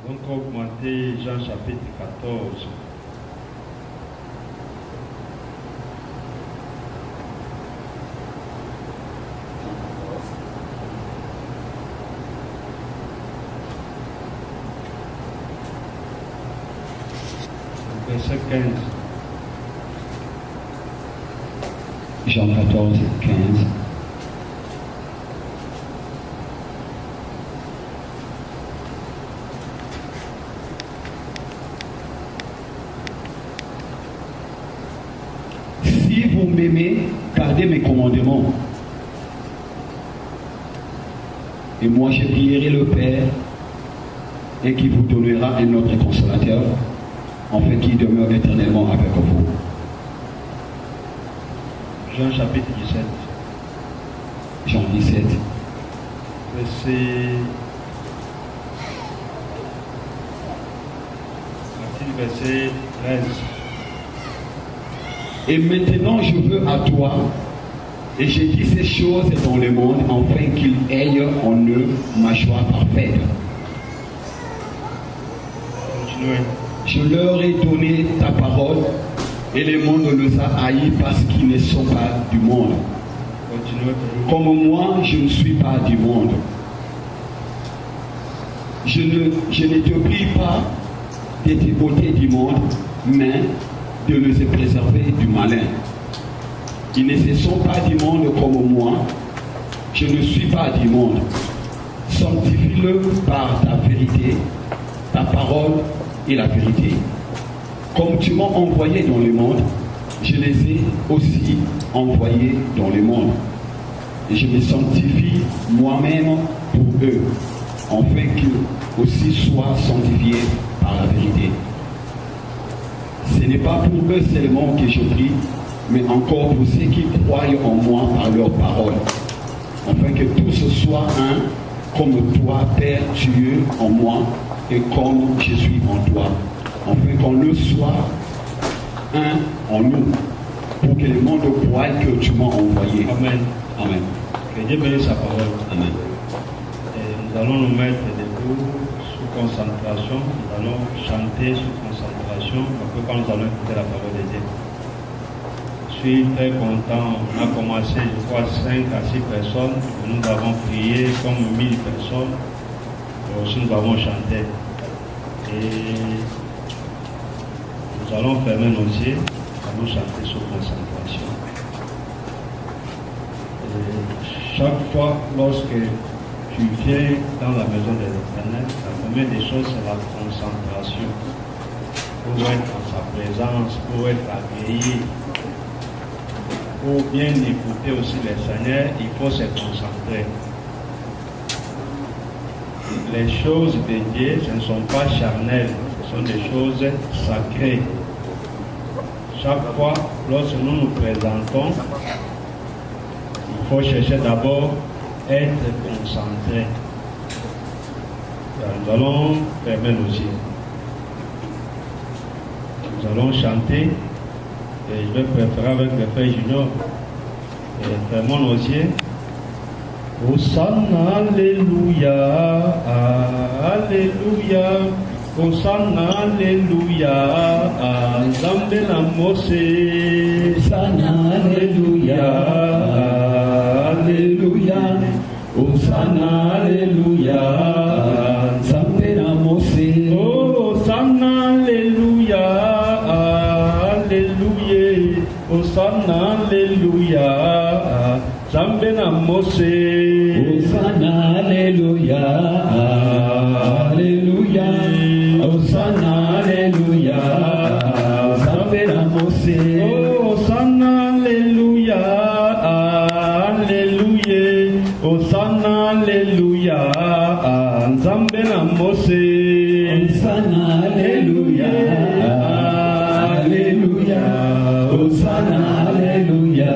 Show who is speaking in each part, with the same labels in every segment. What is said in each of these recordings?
Speaker 1: Donc augmenter Jean chapitre 14. Verset 15.
Speaker 2: Jean 14, 15. Si vous m'aimez, gardez mes commandements. Et moi je prierai le Père et qui vous donnera un autre consolateur, afin qu'il demeure éternellement avec vous.
Speaker 1: Jean chapitre 17.
Speaker 2: Jean 17.
Speaker 1: Verset 13.
Speaker 2: Et maintenant je veux à toi, et je dis ces choses dans le monde, afin qu'ils aient en eux ma joie parfaite.
Speaker 1: Continuez.
Speaker 2: Je leur ai donné ta parole, et le monde les a haïs parce qu'ils ne sont pas du monde.
Speaker 1: Continuez.
Speaker 2: Comme moi, je ne suis pas du monde. Je ne te prie pas de te ôter du monde, mais de les préserver du malin. Ils ne sont pas du monde comme moi. Je ne suis pas du monde. Sanctifie-le par ta vérité, ta parole et la vérité. Comme tu m'as envoyé dans le monde, je les ai aussi envoyés dans le monde. Et je me sanctifie moi-même pour eux, afin qu'ils aussi soient sanctifiés par la vérité. Ce n'est pas pour eux seulement que je prie, mais encore pour ceux qui croient en moi par leur parole, afin que tous soient un, comme toi, Père, tu es en moi, et comme je suis en toi, afin qu'on le soit un en nous, pour que le monde croie que tu m'as envoyé.
Speaker 1: Amen.
Speaker 2: Amen.
Speaker 1: Que Dieu bénisse sa parole.
Speaker 2: Amen.
Speaker 1: Et nous allons nous mettre debout sous concentration. Nous allons chanter sous concentration. Après, quand nous allons écouter la parole de Dieu. Je suis très content. On a commencé, je crois, 5 à 6 personnes. Nous avons prié comme 1000 personnes. Et aussi, nous avons chanté. Et nous allons fermer nos yeux. Nous allons chanter sous concentration. Et chaque fois, lorsque tu viens dans la maison de l'Éternel, la première des choses, c'est la concentration. Pour être en sa présence, pour être agréé, pour bien écouter aussi le Seigneur, il faut se concentrer. Les choses de Dieu, ce ne sont pas charnelles, ce sont des choses sacrées. Chaque fois, lorsque nous nous présentons, il faut chercher d'abord être concentré. Nous allons fermer nos yeux. Nous allons chanter. Et je vais préférer avec le frère Junior. Et fermons nos yeux. Hosanna, Alléluia, Alléluia. Hosanna, Alléluia, Nzambe na Mose.
Speaker 2: Hosanna, Alléluia, Alléluia. Hosanna, Alléluia, Nzambe na Mose.
Speaker 1: Oh, Hosanna, Alléluia, Alléluia. Hosanna, Alléluia, Nzambe na Mose.
Speaker 2: Hosanna, Alléluia, Alléluia. Hosanna, Alléluia, Nzambe na Mose.
Speaker 1: Oh, Hosanna, Alléluia, Alléluia. Hosanna, Alléluia, Nzambe na Mose.
Speaker 2: Hosanna, Alléluia, Alléluia. Hosanna, Alléluia,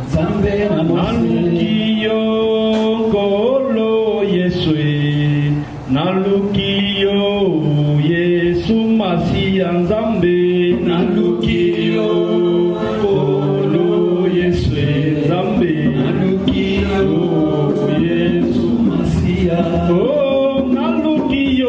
Speaker 2: Nzambe na Mose.
Speaker 1: Kolo Yesue, Nalukiyo Yesu Masiya Nzambe,
Speaker 2: Nalukiyo, Kolo Yesue,
Speaker 1: Nzambe,
Speaker 2: Nalukiyo, Yesu Masiya.
Speaker 1: Oh, Nalukiyo.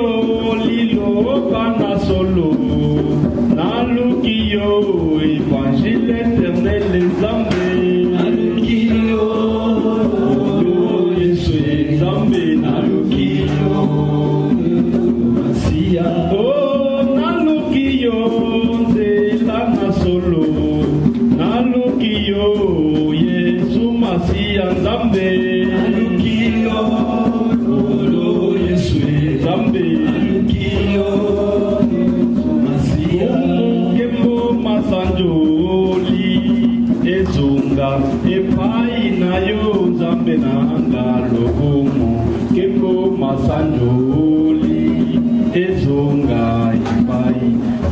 Speaker 1: Alléluia, Nzambe.
Speaker 2: Alukio, Olo Yesue.
Speaker 1: Nzambe.
Speaker 2: Alukio, Masia.
Speaker 1: Kembo masanjoli. Ezonga. Epai na yo, Nzambe na ngalokumu. Kembo masanjoli. Ezonga. Epai.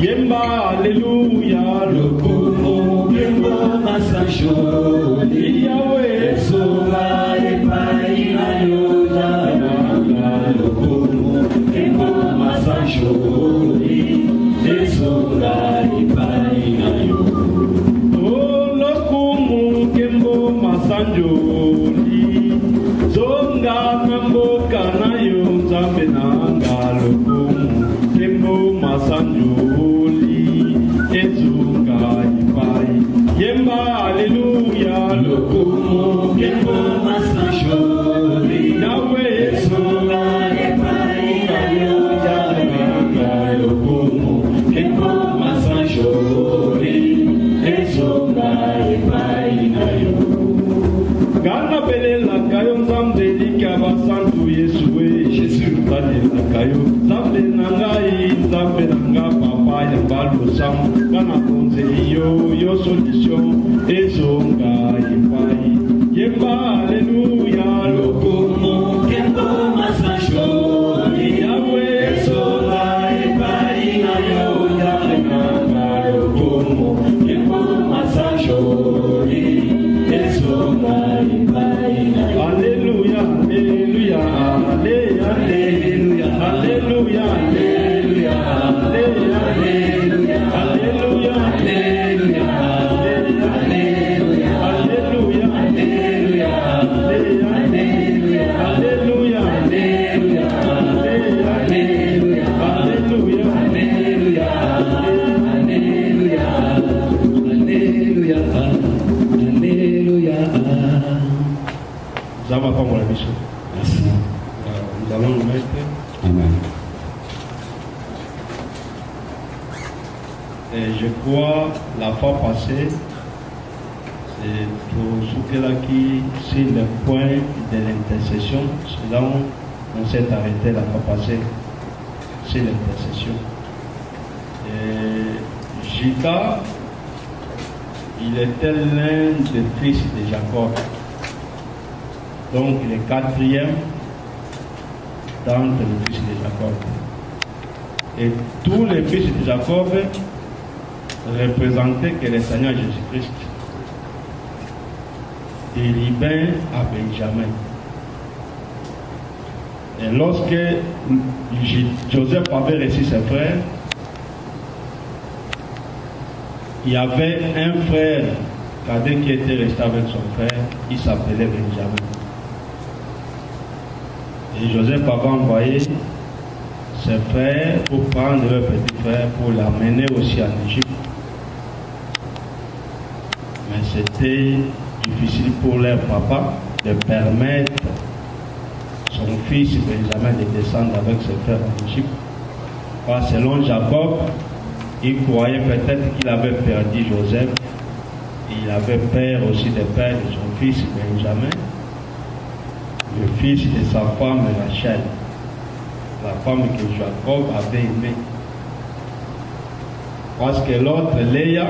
Speaker 1: Yemba, Alléluia, lokumu.
Speaker 2: Kembo masanjoli.
Speaker 1: Yahweh.
Speaker 2: Ezonga, Epai na yo, lokumu. Kembo masanjoli. Ezonga, Epai na yo.
Speaker 1: Lokumu kembo masanjoli zonga namboka na yo Nzambe nanga lokumu kembo masanjoli ezonga ipai yemba Alléluia
Speaker 2: Lokumu kembo masanjoli
Speaker 1: Yahweh
Speaker 2: ezonga epai na yo nanga lokumu kembo masanjoli ezonga epai na yo.
Speaker 1: Gana belela kayo Nzambe lika basantu Yesue Jésus balela kayo Nzambe nangai Nzambe nanga papa ya balu sam Gana konze yo solution ezonga ipai Yemba Alléluia
Speaker 2: Lokumu kembo masanjoli
Speaker 1: Yahweh
Speaker 2: ezonga epai na yo nanga lokumu kembo masanjoli ezonga epai na yo.
Speaker 1: Alléluia Alléluia Alléluia Alléluia Alléluia Alléluia Alléluia Nous allons nous mettre.
Speaker 2: Amen.
Speaker 1: Et je crois la fois passée, c'est pour ceux qui sur le point de l'intercession, c'est là où on s'est arrêté la fois passée, c'est l'intercession. Juda, il était l'un des fils de Jacob. Donc il est quatrième d'entre les fils de Jacob. Et tous les fils de Jacob représentaient que le Seigneur Jésus-Christ. De Ruben à Benjamin. Et lorsque Joseph avait reçu ses frères, il y avait un frère cadet qui était resté avec son frère, il s'appelait Benjamin. Et Joseph avait envoyé ses frères pour prendre leur petit frère pour l'amener aussi en Égypte. Mais c'était difficile pour leur papa de permettre son fils Benjamin de descendre avec ses frères en Égypte. Parce que selon Jacob, il croyait peut-être qu'il avait perdu Joseph. Il avait peur aussi de perdre son fils Benjamin, le fils de sa femme Rachel, la femme que Jacob avait aimée. Parce que l'autre, Léa,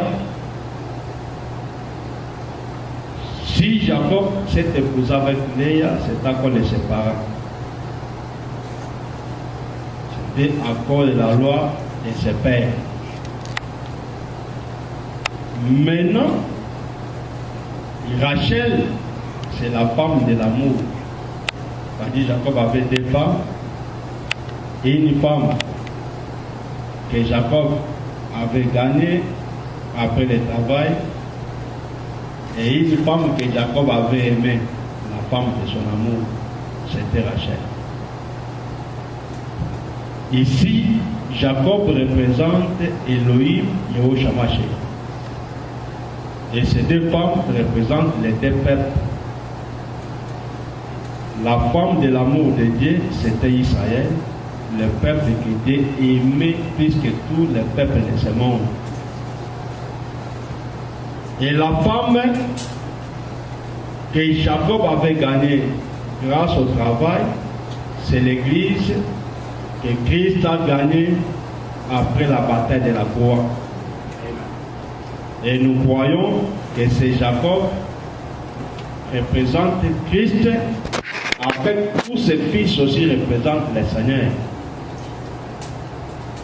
Speaker 1: si Jacob s'est épousé avec Léa, c'est à cause de ses parents. C'était à cause de la loi de ses pères. Maintenant, Rachel, c'est la femme de l'amour. C'est-à-dire Jacob avait deux femmes et une femme que Jacob avait gagnée après le travail et une femme que Jacob avait aimée, la femme de son amour, c'était Rachel. Ici, Jacob représente Elohim Yehoshamaché. Et ces deux femmes représentent les deux peuples. La femme de l'amour de Dieu, c'était Israël, le peuple qui était aimé plus que tous les peuples de ce monde. Et la femme que Jacob avait gagné grâce au travail, c'est l'Église que Christ a gagné après la bataille de la croix. Et nous croyons que c'est Jacob représente Christ, avec tous ses fils aussi représentent le Seigneur.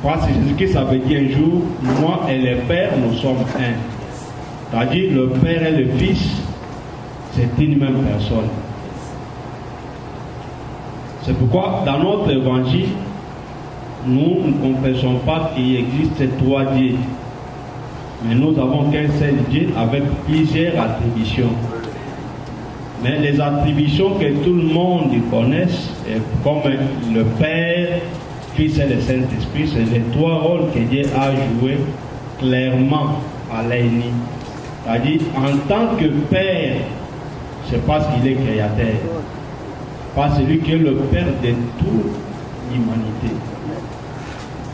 Speaker 1: Parce que Jésus-Christ avait dit un jour, moi et le Père, nous sommes un. C'est-à-dire le Père et le Fils, c'est une même personne. C'est pourquoi dans notre évangile, nous ne confessons pas qu'il existe trois dieux. Mais nous avons qu'un seul Dieu avec plusieurs attributions. Mais les attributions que tout le monde connaisse, comme le Père, Fils et le Saint-Esprit, c'est les trois rôles que Dieu a joués clairement à l'ennemi. C'est-à-dire, en tant que Père, c'est parce qu'il est créateur. Parce lui qui est le Père de toute l'humanité.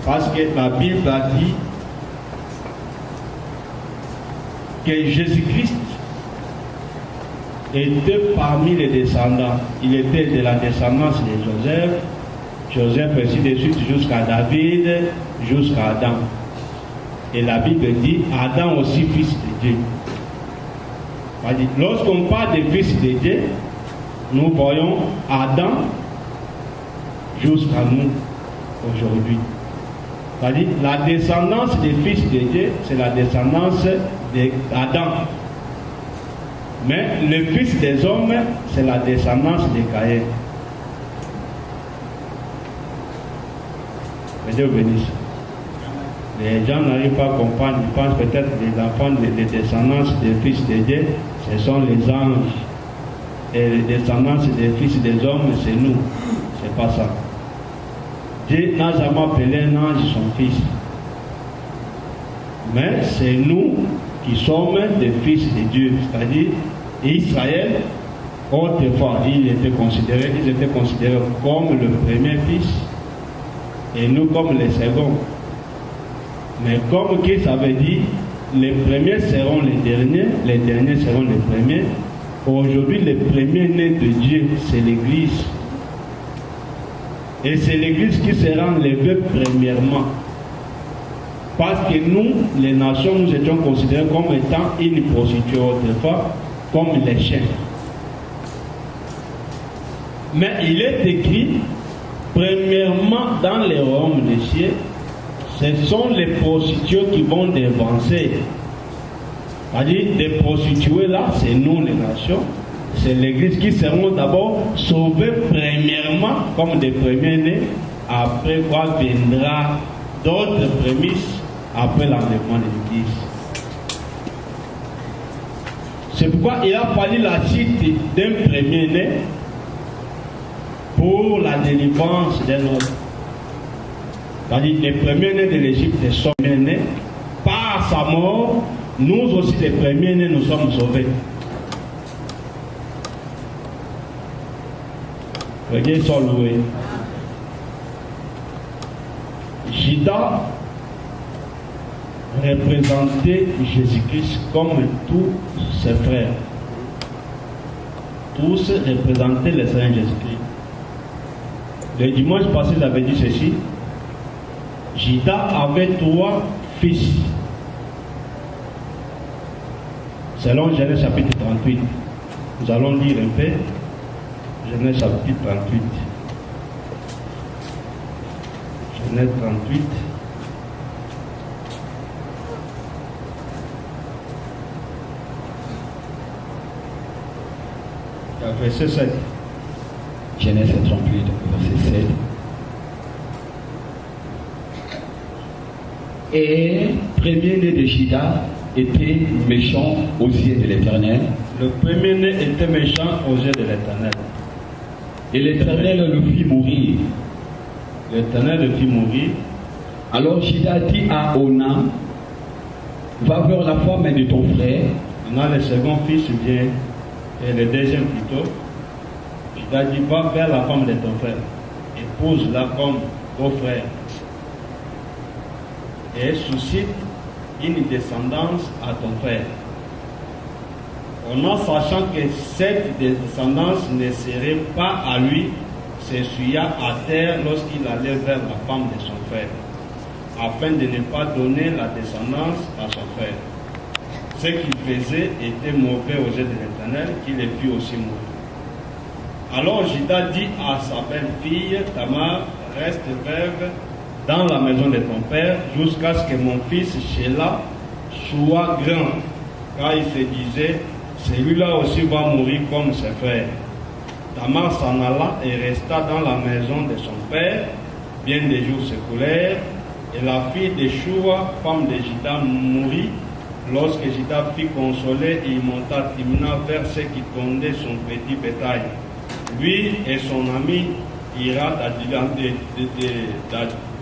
Speaker 1: Parce que la Bible a dit que Jésus-Christ était parmi les descendants. Il était de la descendance de Joseph. Joseph ainsi de suite jusqu'à David, jusqu'à Adam. Et la Bible dit Adam aussi fils de Dieu. Lorsqu'on parle de fils de Dieu, nous voyons Adam jusqu'à nous aujourd'hui. C'est-à-dire la descendance des fils de Dieu, c'est la descendance d'Adam. Mais le fils des hommes, c'est la descendance de Caïn. Que Dieu bénisse. Les gens n'arrivent pas à comprendre, ils pensent peut-être que les enfants des descendances des fils de Dieu, ce sont les anges. Et les descendances des fils des hommes, c'est nous. C'est pas ça. Dieu n'a jamais appelé un ange son fils. Mais c'est nous qui sommes des fils de Dieu. C'est-à-dire, Israël, autrefois, ils étaient considérés comme le premier fils et nous comme les seconds. Mais comme Christ avait dit, les premiers seront les derniers seront les premiers. Aujourd'hui, le premier né de Dieu, c'est l'Église. Et c'est l'Église qui sera enlevée premièrement. Parce que nous, les nations, nous étions considérés comme étant une prostituée autrefois, comme les chiens. Mais il est écrit, premièrement dans les royaumes des cieux, ce sont les prostituées qui vont dévancer. C'est-à-dire, des prostituées là, c'est nous les nations. C'est l'Église qui seront d'abord sauvées premièrement comme des premiers-nés. Après quoi viendra d'autres prémices après l'enlèvement de l'Église. C'est pourquoi il a fallu la chute d'un premier-né pour la délivrance d'un autre. C'est-à-dire les premiers-nés de l'Égypte sont nés. Par sa mort, nous aussi les premiers-nés nous sommes sauvés. Regardez son loué. Judas représentait Jésus-Christ comme tous ses frères. Tous représentaient le Seigneur Jésus-Christ. Le dimanche passé, j'avais dit ceci. Judas avait 3 fils. Selon Genèse chapitre 38. Nous allons lire un peu. Genèse chapitre 38. Genèse 38. Verset 7.
Speaker 2: Genèse 38, verset 7. Et premier-né de Judas était méchant aux yeux de l'Éternel.
Speaker 1: Le premier-né était méchant aux yeux de l'Éternel.
Speaker 2: Et l'Éternel le fit mourir.
Speaker 1: L'Éternel le fit mourir.
Speaker 2: Alors Judas dit à Onan, va vers la femme de ton frère.
Speaker 1: Maintenant le second fils vient, et le deuxième plutôt. Judas dit, va vers la femme de ton frère. Épouse-la comme beau frère. Et suscite une descendance à ton frère. en sachant que cette descendance ne serait pas à lui, s'essuya à terre lorsqu'il allait vers la femme de son frère, afin de ne pas donner la descendance à son frère. Ce qu'il faisait était mauvais aux yeux de l'Éternel, qu'il le fit aussi mourir. Alors Juda dit à sa belle-fille Tamar, reste veuve dans la maison de ton père jusqu'à ce que mon fils Sheila soit grand. Car il se disait, celui-là aussi va mourir comme ses frères. Tamar s'en alla et resta dans la maison de son père. Bien des jours s'écoulèrent, et la fille de Shua, femme de Juda, mourut. Lorsque Juda fut consolé, il monta Timna vers ceux qui tondaient son petit bétail. Lui et son ami Ira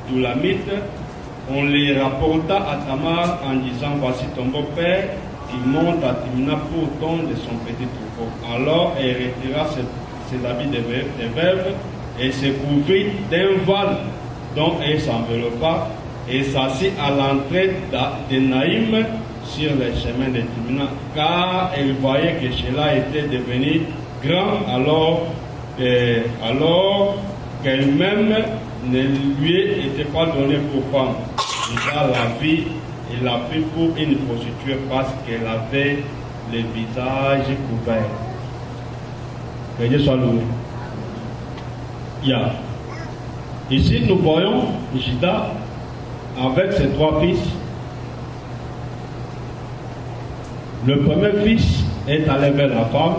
Speaker 1: d'Adulamite, on les rapporta à Tamar en disant, voici ton beau-père qui monte à Timna pour tondre son petit troupeau. Alors elle retira ses habits de veuve et se couvrit d'un voile dont elle s'enveloppa et s'assit à l'entrée de Naïm sur les chemins de Timna, car elle voyait que Sheila était devenu grand alors qu'elle-même ne lui était pas donnée pour femme. Juda la vit et l'a pris pour une prostituée parce qu'elle avait le visage couvert. Que Dieu soit loué. Ici, nous voyons Juda avec ses trois fils. Le premier fils est allé vers la femme.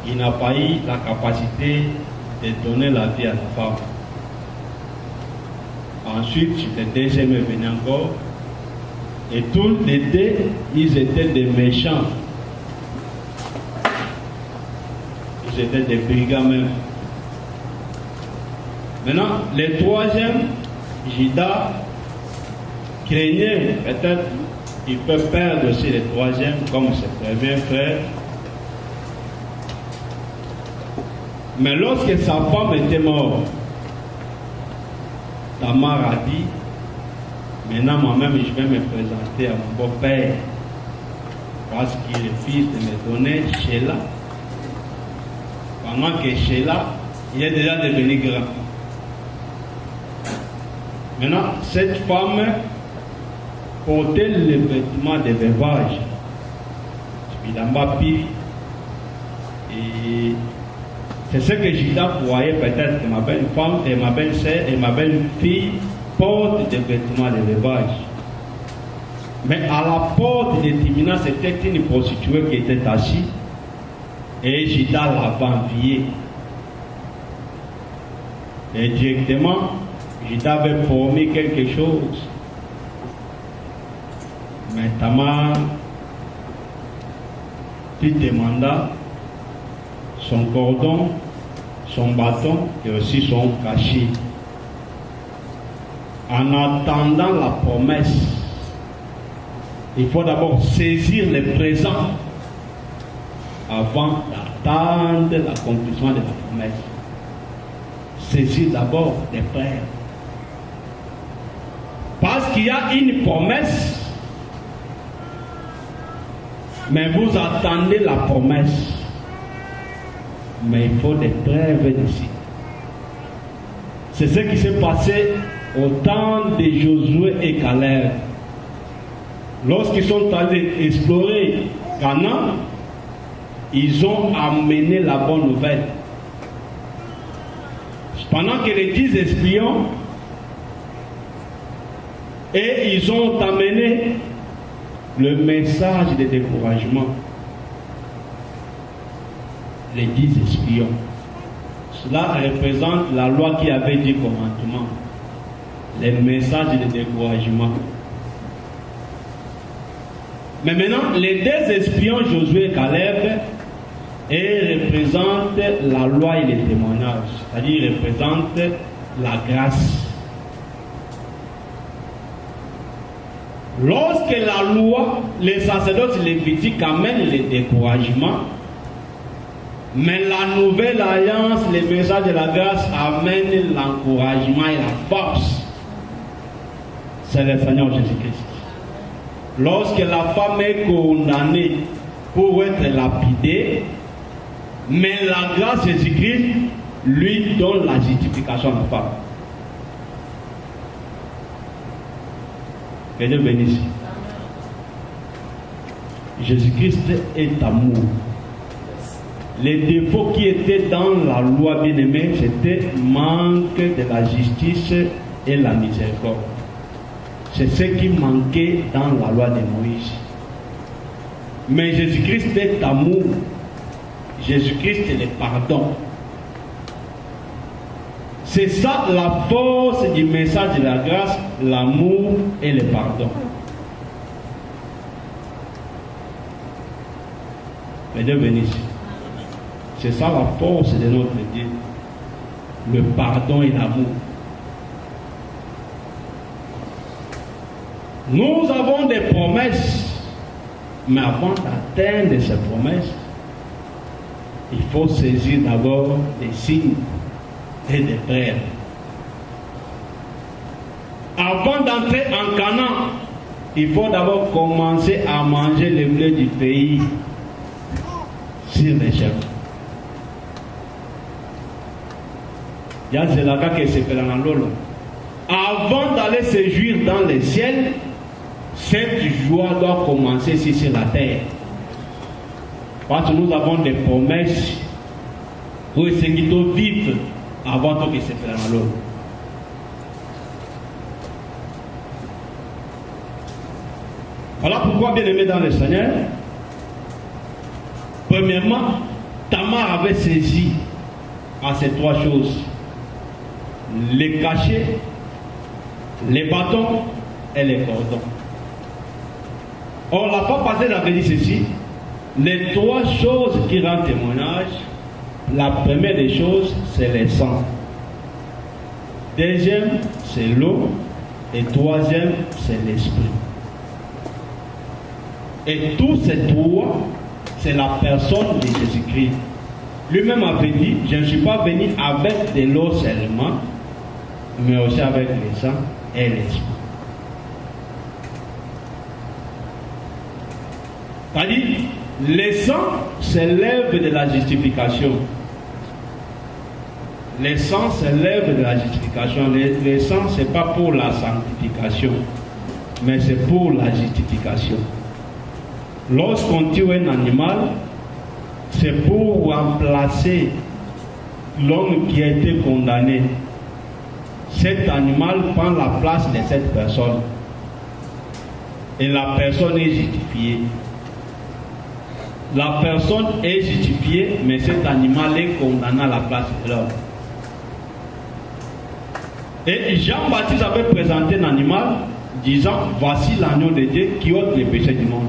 Speaker 1: Il n'a pas eu la capacité de donner la vie à la femme. Ensuite, le deuxième est venu encore. Et tous les deux, ils étaient des méchants. Ils étaient des brigands même. Maintenant, le troisième, Juda, craignait peut-être qu'il peut perdre aussi le troisième comme ses premiers frères. Mais lorsque sa femme était morte, Tamar a dit, maintenant moi-même je vais me présenter à mon beau-père parce qu'il est fils de me donner Sheila. Pendant que Sheila, il est déjà devenu grand. Maintenant, cette femme portait les vêtements de veuvage. Et c'est ce que Juda voyait peut-être que ma belle femme et ma belle sœur et ma belle fille portent des vêtements de veuvage. Mais à la porte de Timna, c'était une prostituée qui était assise et Juda l'avait enviée. Et directement, Juda avait promis quelque chose. Mais Tamar lui demanda son cordon, son bâton et aussi son cachet. En attendant la promesse, il faut d'abord saisir le présent avant d'attendre l'accomplissement de la promesse. Saisir d'abord les frères. Parce qu'il y a une promesse, mais vous attendez la promesse. Mais il faut des preuves d'ici. C'est ce qui s'est passé au temps de Josué et Caleb. Lorsqu'ils sont allés explorer Canaan, ils ont amené la bonne nouvelle. Pendant que les 10 espions, et ils ont amené le message de découragement. Les 10 espions. Cela représente la loi qui avait dit commandement. Les messages de découragement. Mais maintenant, les 2 espions, Josué et Caleb, ils représentent la loi et les témoignages. C'est-à-dire, ils représentent la grâce. Lorsque la loi, les sacerdotes lévitiques amènent le découragement, mais la nouvelle alliance, les messages de la grâce amènent l'encouragement et la force. C'est le Seigneur Jésus-Christ. lorsque la femme est condamnée pour être lapidée, mais la grâce de Jésus-Christ lui donne la justification de la femme. Que Dieu bénisse. Jésus-Christ est amour. Les défauts qui étaient dans la loi bien-aimée, c'était manque de la justice et la miséricorde. C'est ce qui manquait dans la loi de Moïse. Mais Jésus-Christ est amour. Jésus-Christ est le pardon. C'est ça la force du message de la grâce, l'amour et le pardon. Que Dieu bénisse. C'est ça la force de notre Dieu. Le pardon et l'amour. Nous avons des promesses, mais avant d'atteindre ces promesses, il faut saisir d'abord des signes et des prêtres. Avant d'entrer en Canaan, il faut d'abord commencer à manger le blé du pays sur les chèvres. Il y a des lacs qui se fait dans l'eau. Avant d'aller se jouir dans le ciel, cette joie doit commencer ici sur la terre. Parce que nous avons des promesses pour essayer de vivre avant tout que se fait dans l'eau. Voilà pourquoi, bien aimé dans le Seigneur, premièrement, Tamar avait saisi à ces trois choses: les cachets, les bâtons et les cordons. Or, la fois passée, j'avais dit ceci: les trois choses qui rendent témoignage, la première des choses, c'est le sang. Deuxième, c'est l'eau. Et troisième, c'est l'esprit. Et tous ces trois, c'est la personne de Jésus-Christ. Lui-même avait dit: je ne suis pas venu avec de l'eau seulement, mais aussi avec le sang et l'esprit. C'est-à-dire, le sang, c'est l'œuvre de la justification. Le sang, c'est l'œuvre de la justification. Le sang, ce n'est pas pour la sanctification, mais c'est pour la justification. Lorsqu'on tue un animal, c'est pour remplacer l'homme qui a été condamné. Cet animal prend la place de cette personne. Et la personne est justifiée. La personne est justifiée, mais cet animal est condamné à la place de l'homme. Et Jean-Baptiste avait présenté un animal disant: voici l'agneau de Dieu qui ôte les péchés du monde.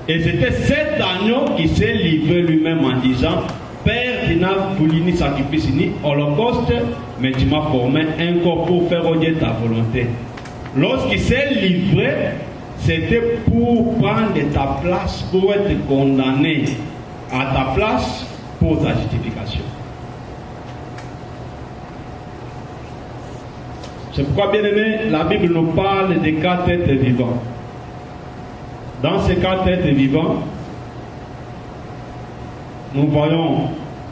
Speaker 1: Et c'était cet agneau qui s'est livré lui-même en disant: Père, tu n'as voulu ni sacrifice ni holocauste, mais tu m'as formé un corps pour faire odier ta volonté. Lorsqu'il s'est livré, c'était pour prendre ta place, pour être condamné à ta place pour ta justification. C'est pourquoi, bien aimé, la Bible nous parle des quatre êtres vivants. Dans ces quatre êtres vivants, nous voyons,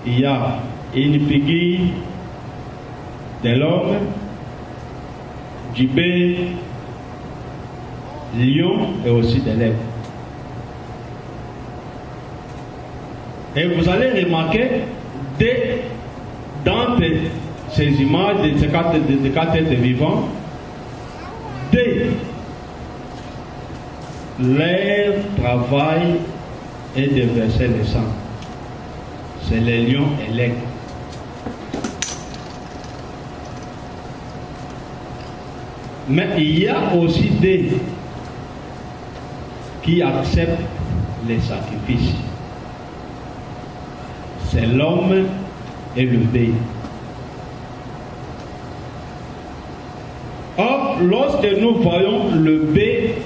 Speaker 1: il y a une figure de l'homme, du bœuf, lion et aussi de l'aigle. Et vous allez remarquer, dans ces images de ces quatre êtres vivants, leur travail est de verser le sang. C'est les lions et l'aigle. Mais il y a aussi des qui acceptent les sacrifices. C'est l'homme et le bœuf. Or, lorsque nous voyons le bœuf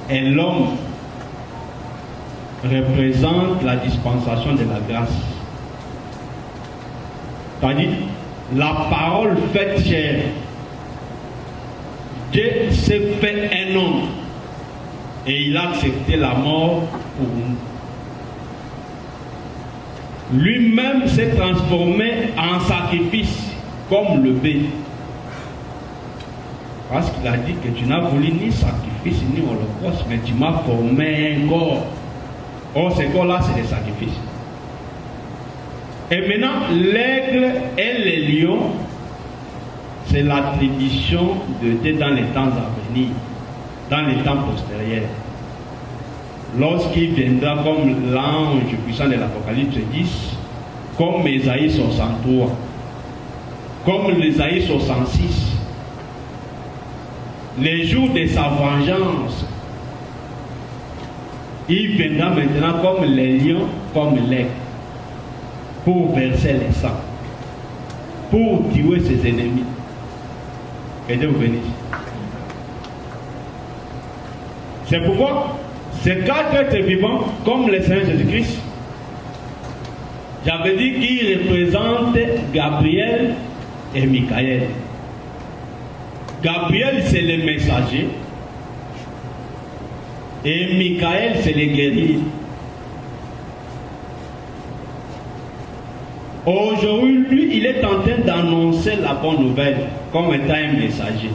Speaker 1: et l'homme représente la dispensation de la grâce. C'est-à-dire, la parole faite chair. Dieu s'est fait un homme. Et il a accepté la mort pour nous. Lui-même s'est transformé en sacrifice, comme le bœuf. Parce qu'il a dit que tu n'as voulu ni sacrifice ni holocauste, mais tu m'as formé un corps. Or, ce corps-là, c'est des sacrifices. Et maintenant, l'aigle et les lions, c'est l'attribution de Dieu dans les temps à venir, dans les temps postérieurs. Lorsqu'il viendra comme l'ange puissant de l'Apocalypse 10, comme Ésaïe 63, comme Ésaïe 66, les jours de sa vengeance, il viendra maintenant comme les lions, comme l'aigle, pour verser les sangs, pour tuer ses ennemis. Que Dieu vous bénisse. C'est pourquoi ces quatre êtres vivants, comme le Seigneur Jésus-Christ, j'avais dit qu'ils représentent Gabriel et Michael. Gabriel, c'est le messager. Et Michael, c'est le guerrier. Aujourd'hui, lui, il est en train d'annoncer la bonne nouvelle comme étant un messager.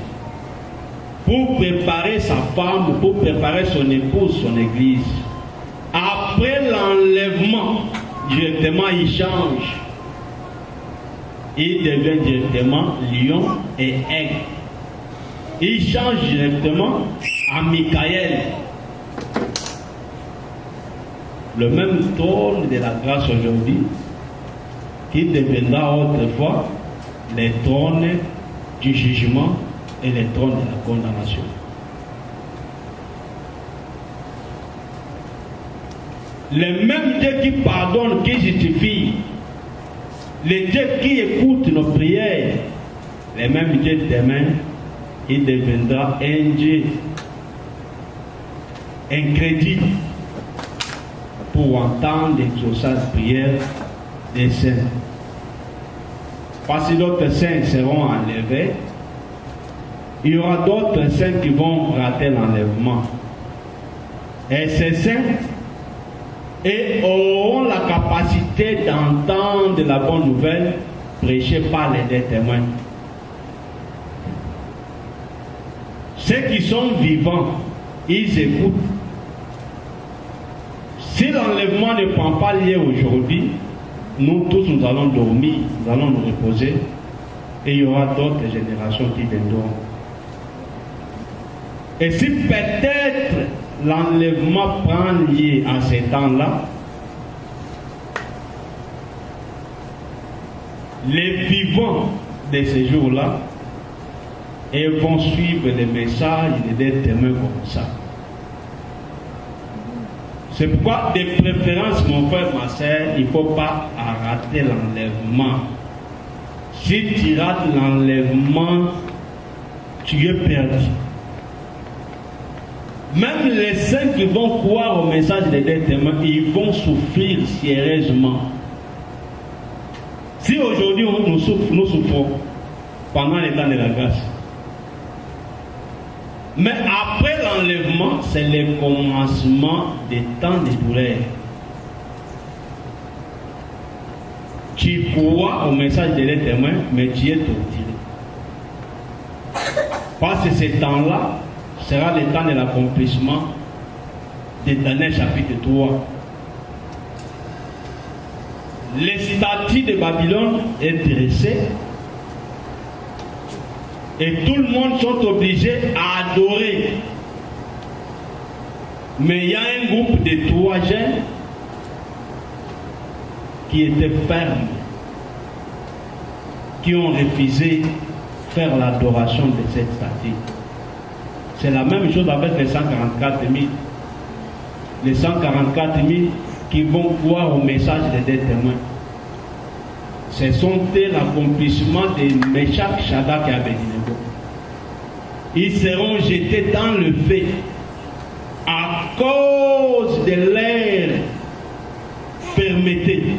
Speaker 1: Pour préparer sa femme, pour préparer son épouse, son église. Après l'enlèvement, directement, il change. Il devient directement lion et aigle. Il change directement à Michael. Le même trône de la grâce aujourd'hui, qui deviendra autrefois les trônes du jugement et les trônes de la condamnation. Le même Dieu qui pardonne, qui justifie, le Dieu qui écoute nos prières, le même Dieu demain, il deviendra un Dieu incrédible pour entendre l'exaucement de prière des saints. Parce que d'autres saints seront enlevés, il y aura d'autres saints qui vont rater l'enlèvement. Et ces saints auront la capacité d'entendre la bonne nouvelle prêchée par les deux témoins. Ceux qui sont vivants, ils écoutent. Si l'enlèvement ne prend pas lieu aujourd'hui, nous tous nous allons dormir, nous allons nous reposer, et il y aura d'autres générations qui viendront. Et si peut-être l'enlèvement prend lieu à ces temps-là, les vivants de ces jours-là, et vont suivre les messages des témoins comme ça. C'est pourquoi, de préférence, mon frère, ma soeur, il ne faut pas rater l'enlèvement. Si tu rates l'enlèvement, tu es perdu. Même les saints qui vont croire au message des deux témoins, ils vont souffrir sérieusement. Si aujourd'hui nous souffrons pendant les temps de la grâce, mais après l'enlèvement, c'est le commencement des temps de douleur. Tu crois au message des témoins, mais tu es torturé. Parce que ce temps-là sera le temps de l'accomplissement de Daniel chapitre 3. Les statues de Babylone est dressé. Et tout le monde sont obligés à adorer. Mais il y a un groupe de 3 jeunes qui étaient fermes, qui ont refusé de faire l'adoration de cette statue. C'est la même chose avec les 144 000. Les 144 000 qui vont croire au message des deux témoins. Ce sont l'accomplissement de Meshach, Shadrach et Abednego. Ils seront jetés dans le feu à cause de leur fermeté.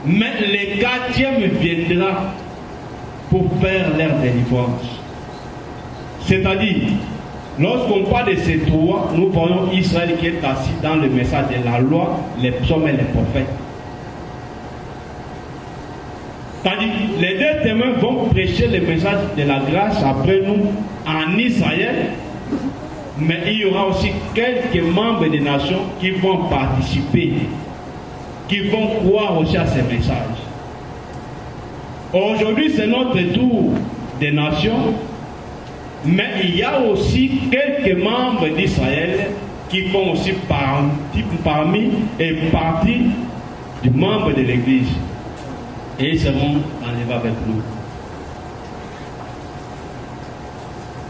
Speaker 1: Mais le 4e viendra pour faire leur délivrance. C'est-à-dire, Lorsqu'on parle de ces trois, nous voyons Israël qui est assis dans le message de la loi, les psaumes et les prophètes. C'est-à-dire, les deux témoins vont prêcher le message de la grâce après nous en Israël, mais il y aura aussi quelques membres des nations qui vont participer, qui vont croire aussi à ces messages. Aujourd'hui, c'est notre tour des nations, mais il y a aussi quelques membres d'Israël qui font aussi parmi et partie du membre de l'Église. Et ils seront enlevés avec nous.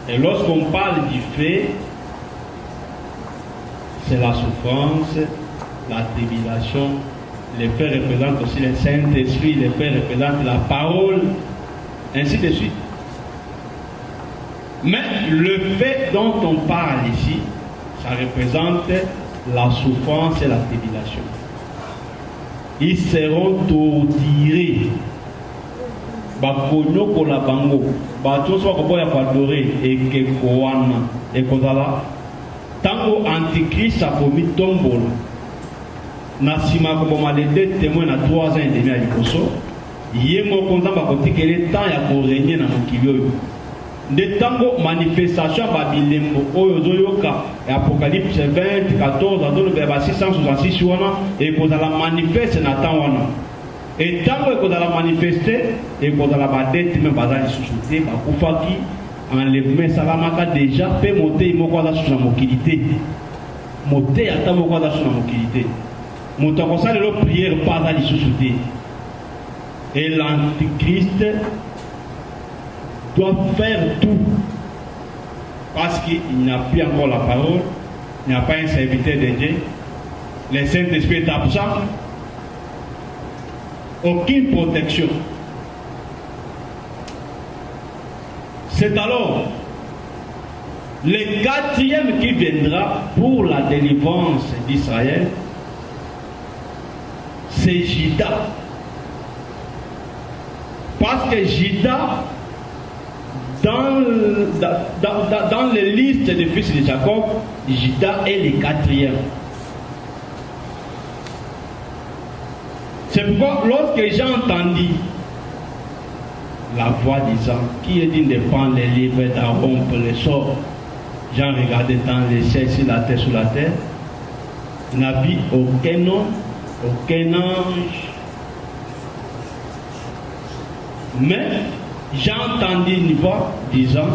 Speaker 1: Et lorsqu'on parle du fait, c'est la souffrance, la tribulation. Les faits représentent aussi le Saint-Esprit, les faits représentent la parole, ainsi de suite. Mais le fait dont on parle ici, ça représente la souffrance et la tribulation. Ils seront torturés. Bakonyo kola bango, batoswa koboya kwadore ekekoana ekozala. Tango antichrist akomi tombola. Nasima koboma les deux témoins na 3 ans et demi à liboso. Yemo konza bakotikele temps ya korégner na mokili oyo. De tango manifestation babilembo oyo zoyoka Apocalypse 20 14 adolo beba 666 wana ekozala manifeste na temps wana. Et tango ekozala manifeste ekozala badete me bazali lisusu bakufaki enlèvement salamaka déjà pe moté moko aza susu na mokili te. Moté ata moko aza susu na mokili te. Moto akosala lelo prière pas aza lisusu te. Et l'antichrist doit faire tout parce qu'il n'a plus encore la parole, il n'y a pas un serviteur de Dieu, le Saint-Esprit est absent, aucune protection. C'est alors le 4e qui viendra pour la délivrance d'Israël, c'est Juda. Parce que Juda, dans les listes des fils de Jacob, Juda est le 4e. C'est pourquoi lorsque j'ai entendu la voix disant qui est digne de prendre les livres d'Aaron pour les sorts, j'ai regardé dans les ciels, sur la terre, sous la terre, n'a vu aucun nom, aucun ange. Mais j'ai entendu une voix disant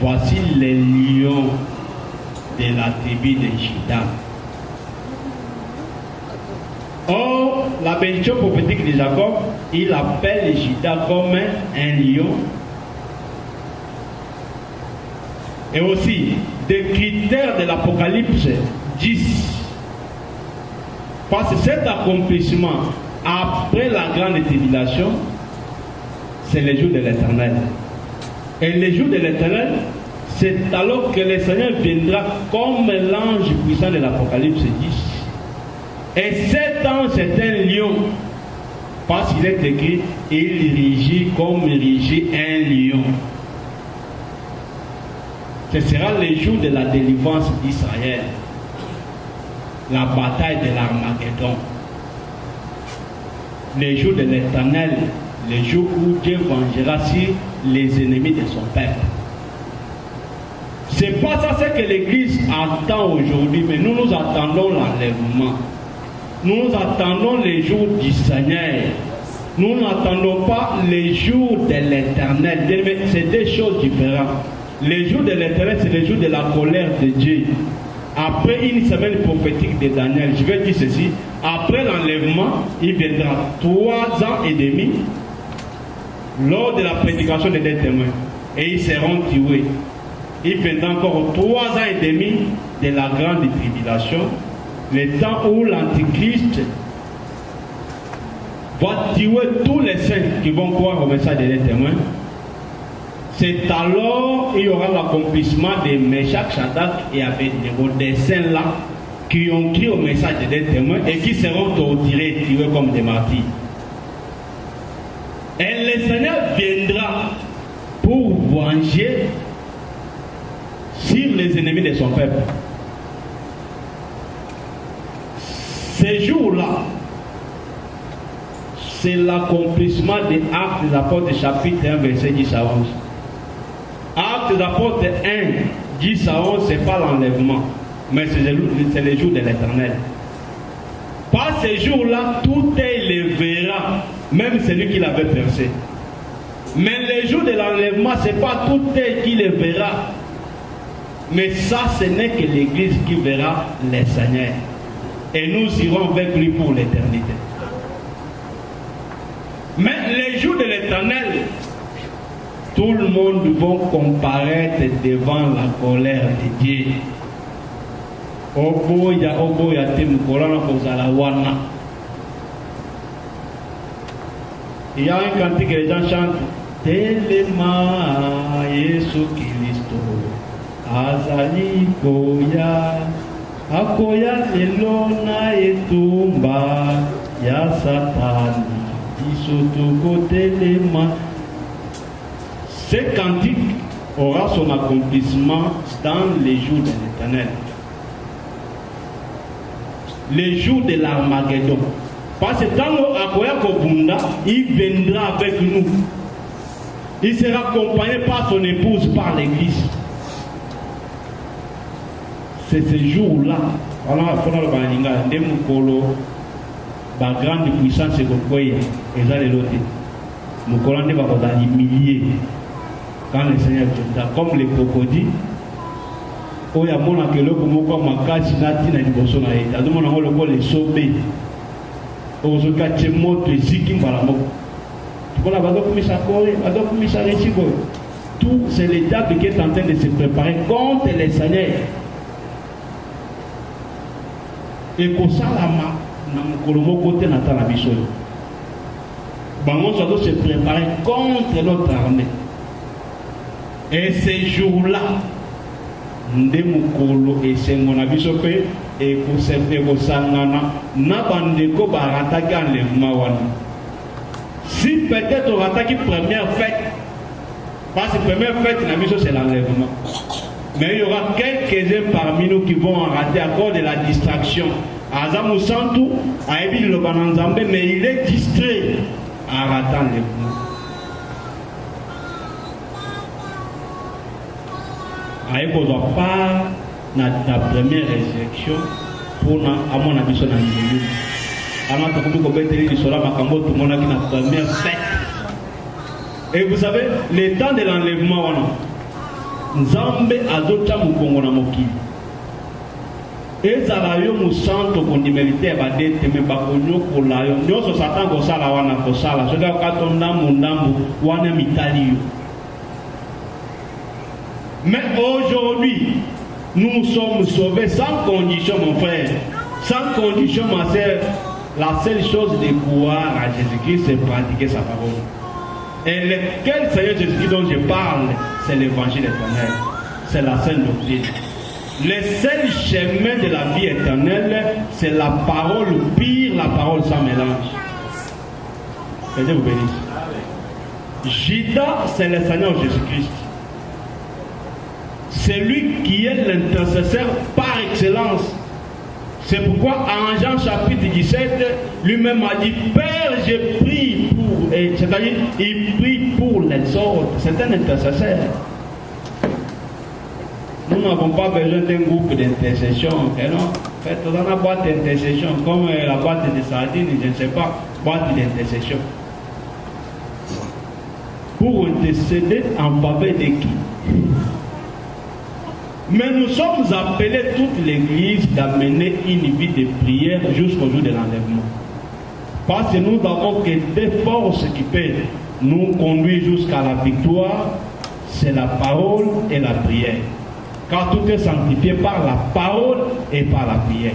Speaker 1: voici les lions de la tribu de Juda. Or, la bénédiction prophétique de Jacob, il appelle Juda comme un lion. Et aussi, des critères de l'Apocalypse 10. Parce que cet accomplissement, après la grande tribulation, c'est le jour de l'Éternel. Et le jour de l'Éternel, c'est alors que le Seigneur viendra comme l'ange puissant de l'Apocalypse 10. Et cet ange est un lion, parce qu'il est écrit, il rugit comme rugit un lion. Ce sera le jour de la délivrance d'Israël, la bataille de l'Armageddon, le jour de l'Éternel, le jour où Dieu vengera sur les ennemis de son peuple. C'est pas ça ce que l'Église attend aujourd'hui, mais nous attendons l'enlèvement. Nous attendons les jours du Seigneur. Nous n'attendons pas les jours de l'Éternel. C'est deux choses différentes. Les jours de l'Éternel, c'est les jours de la colère de Dieu. Après une semaine prophétique de Daniel, je vais dire ceci. Après l'enlèvement, il viendra 3 ans et demi lors de la prédication des deux témoins. Et ils seront tués. Il viendra encore 3 ans et demi de la grande tribulation. Le temps où l'Antichrist va tuer tous les saints qui vont croire au message des témoins. C'est alors qu'il y aura l'accomplissement de Meshach, Shadrach et Abednego, des saints là qui ont cru au message des témoins et qui seront torturés et tués comme des martyrs. Et le Seigneur viendra pour venger sur les ennemis de son peuple. Ces jours-là, c'est l'accomplissement des Actes des Apôtres, chapitre 1, verset 10 à 11. Actes des Apôtres 1, 10 à 11, ce n'est pas l'enlèvement, mais c'est les jours de l'Éternel. Par ces jours-là, tout il le verra, même celui qui l'avait percé. Mais les jours de l'enlèvement, ce n'est pas tout qui le verra. Mais ça, ce n'est que l'Église qui verra les Seigneurs. Et nous irons avec lui pour l'éternité. Mais les jours de l'Éternel, tout le monde va comparaître devant la colère de Dieu. Oboya temukolana kozala wana. Il y a un cantique que les gens chantent. Telema Yesu Kristo azali koya akoya lelona etumba ya Satana isoto telema. Ce cantique aura son accomplissement dans les jours de l'Éternel. Les jours de l'Armageddon. Parce que tant il viendra avec nous. Il sera accompagné par son épouse, par l'église. C'est ce jour-là. La grande puissance c'est quoi et ça les lotés. Nous colons va humilier quand le Seigneur viendra, comme les crocodiles. Oya mona keloko moko makasi nati na liboso na ye. Adomona ngo loko le sobe. Ozo kache moto eziki mbala moko. Tukola bado kumisa kore, bado kumisa rechiko. Tout c'est le diable qui est en train de se préparer contre les Seigneurs. Et ko salama na mokolo moko te na tala biso. Bango doit se préparer contre notre armée. Et ces jours-là, ndemukolo esengo na biso pe ekosepte kosangana na bandeko barataki enlèvement wana. Si peut-être on rataki première fête, parce que première fête na biso c'est l'enlèvement, mais il y aura quelques-uns parmi nous qui vont en rater à cause de la distraction. Azamu Santu a évi le bananzambe, mais il est distrait en ratant l'enlèvement. Aïe qu'on doit pas la première résurrection pour à mon avis son ami. Alors tu peux comprendre que sur la makambo tout le monde a une première fête. Et vous savez le temps de l'enlèvement Nzambe azota mukongo na mokili. Ezala yo musanto kondimelite badete me bakonyo kolayo. Nyoso Satan ko sala wana ko sala. Soka katonda mundambu wana mitali yo. Mais aujourd'hui, nous sommes sauvés sans condition, mon frère. Sans condition, ma soeur. La seule chose de croire à Jésus-Christ, c'est pratiquer sa parole. Et lequel Seigneur Jésus-Christ dont je parle, c'est l'évangile éternel. C'est la sainte doctrine. Le seul chemin de la vie éternelle, c'est la parole pure, la parole sans mélange. Que Dieu vous bénisse. Judas, c'est le Seigneur Jésus-Christ. C'est lui qui est l'intercesseur par excellence. C'est pourquoi en Jean chapitre 17, lui-même a dit, Père, je prie pour... C'est-à-dire, il prie pour les autres. C'est un intercesseur. Nous n'avons pas besoin d'un groupe d'intercession. Non. En fait, on a une boîte d'intercession, comme la boîte de sardines, je ne sais pas, boîte d'intercession. Pour intercéder en faveur de qui? Mais nous sommes appelés, toute l'Église, d'amener une vie de prière jusqu'au jour de l'enlèvement. Parce que nous n'avons que des forces qui peuvent nous conduire jusqu'à la victoire, c'est la parole et la prière. Car tout est sanctifié par la parole et par la prière.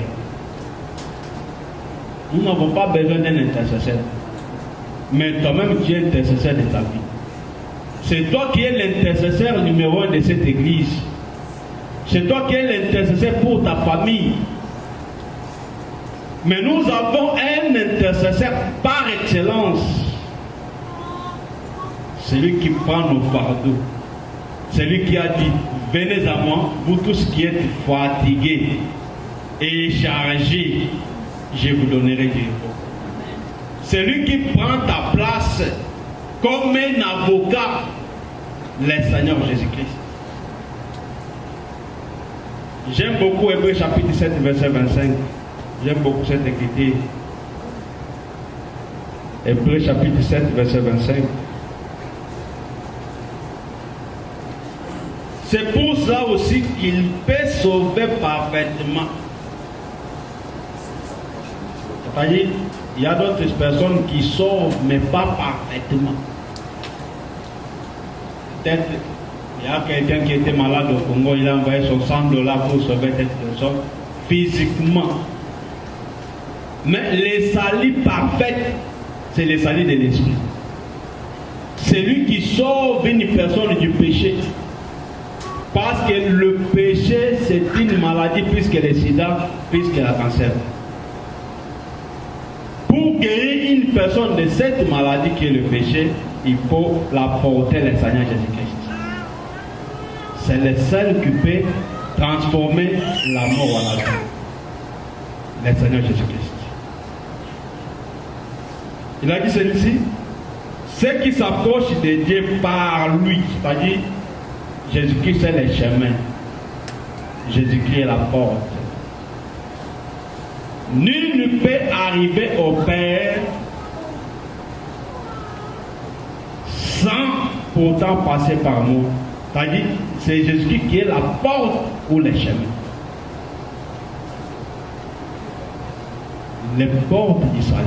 Speaker 1: Nous n'avons pas besoin d'un intercesseur. Mais toi-même, tu es intercesseur de ta vie. C'est toi qui es l'intercesseur numéro 1 de cette Église. C'est toi qui es l'intercesseur pour ta famille. Mais nous avons un intercesseur par excellence. Celui qui prend nos fardeaux. C'est lui qui a dit, venez à moi, vous tous qui êtes fatigués et chargés, je vous donnerai du repos. C'est lui qui prend ta place comme un avocat, le Seigneur Jésus-Christ. J'aime beaucoup Hébreux chapitre 7, verset 25. J'aime beaucoup cette écriture. Hébreux chapitre 7, verset 25. C'est pour ça aussi qu'il peut sauver parfaitement. C'est-à-dire, il y a d'autres personnes qui sauvent, mais pas parfaitement. Peut-être, il y a quelqu'un qui était malade au Congo, il a envoyé son $100 pour sauver cette personne physiquement. Mais les salut parfaits, c'est les salut de l'esprit. C'est lui qui sauve une personne du péché. Parce que le péché, c'est une maladie plus que le sida, plus que le cancer. Pour guérir une personne de cette maladie qui est le péché, il faut la porter le Seigneur Jésus-Christ. C'est le seul qui peut transformer la mort en la vie. Le Seigneur Jésus-Christ. Il a dit ceci, ceux qui s'approchent de Dieu par lui, c'est-à-dire Jésus-Christ est le chemin, Jésus-Christ est la porte. Nul ne peut arriver au Père sans pourtant passer par moi. C'est-à-dire, c'est Jésus-Christ qui est la porte ou le chemin. Les portes du salut,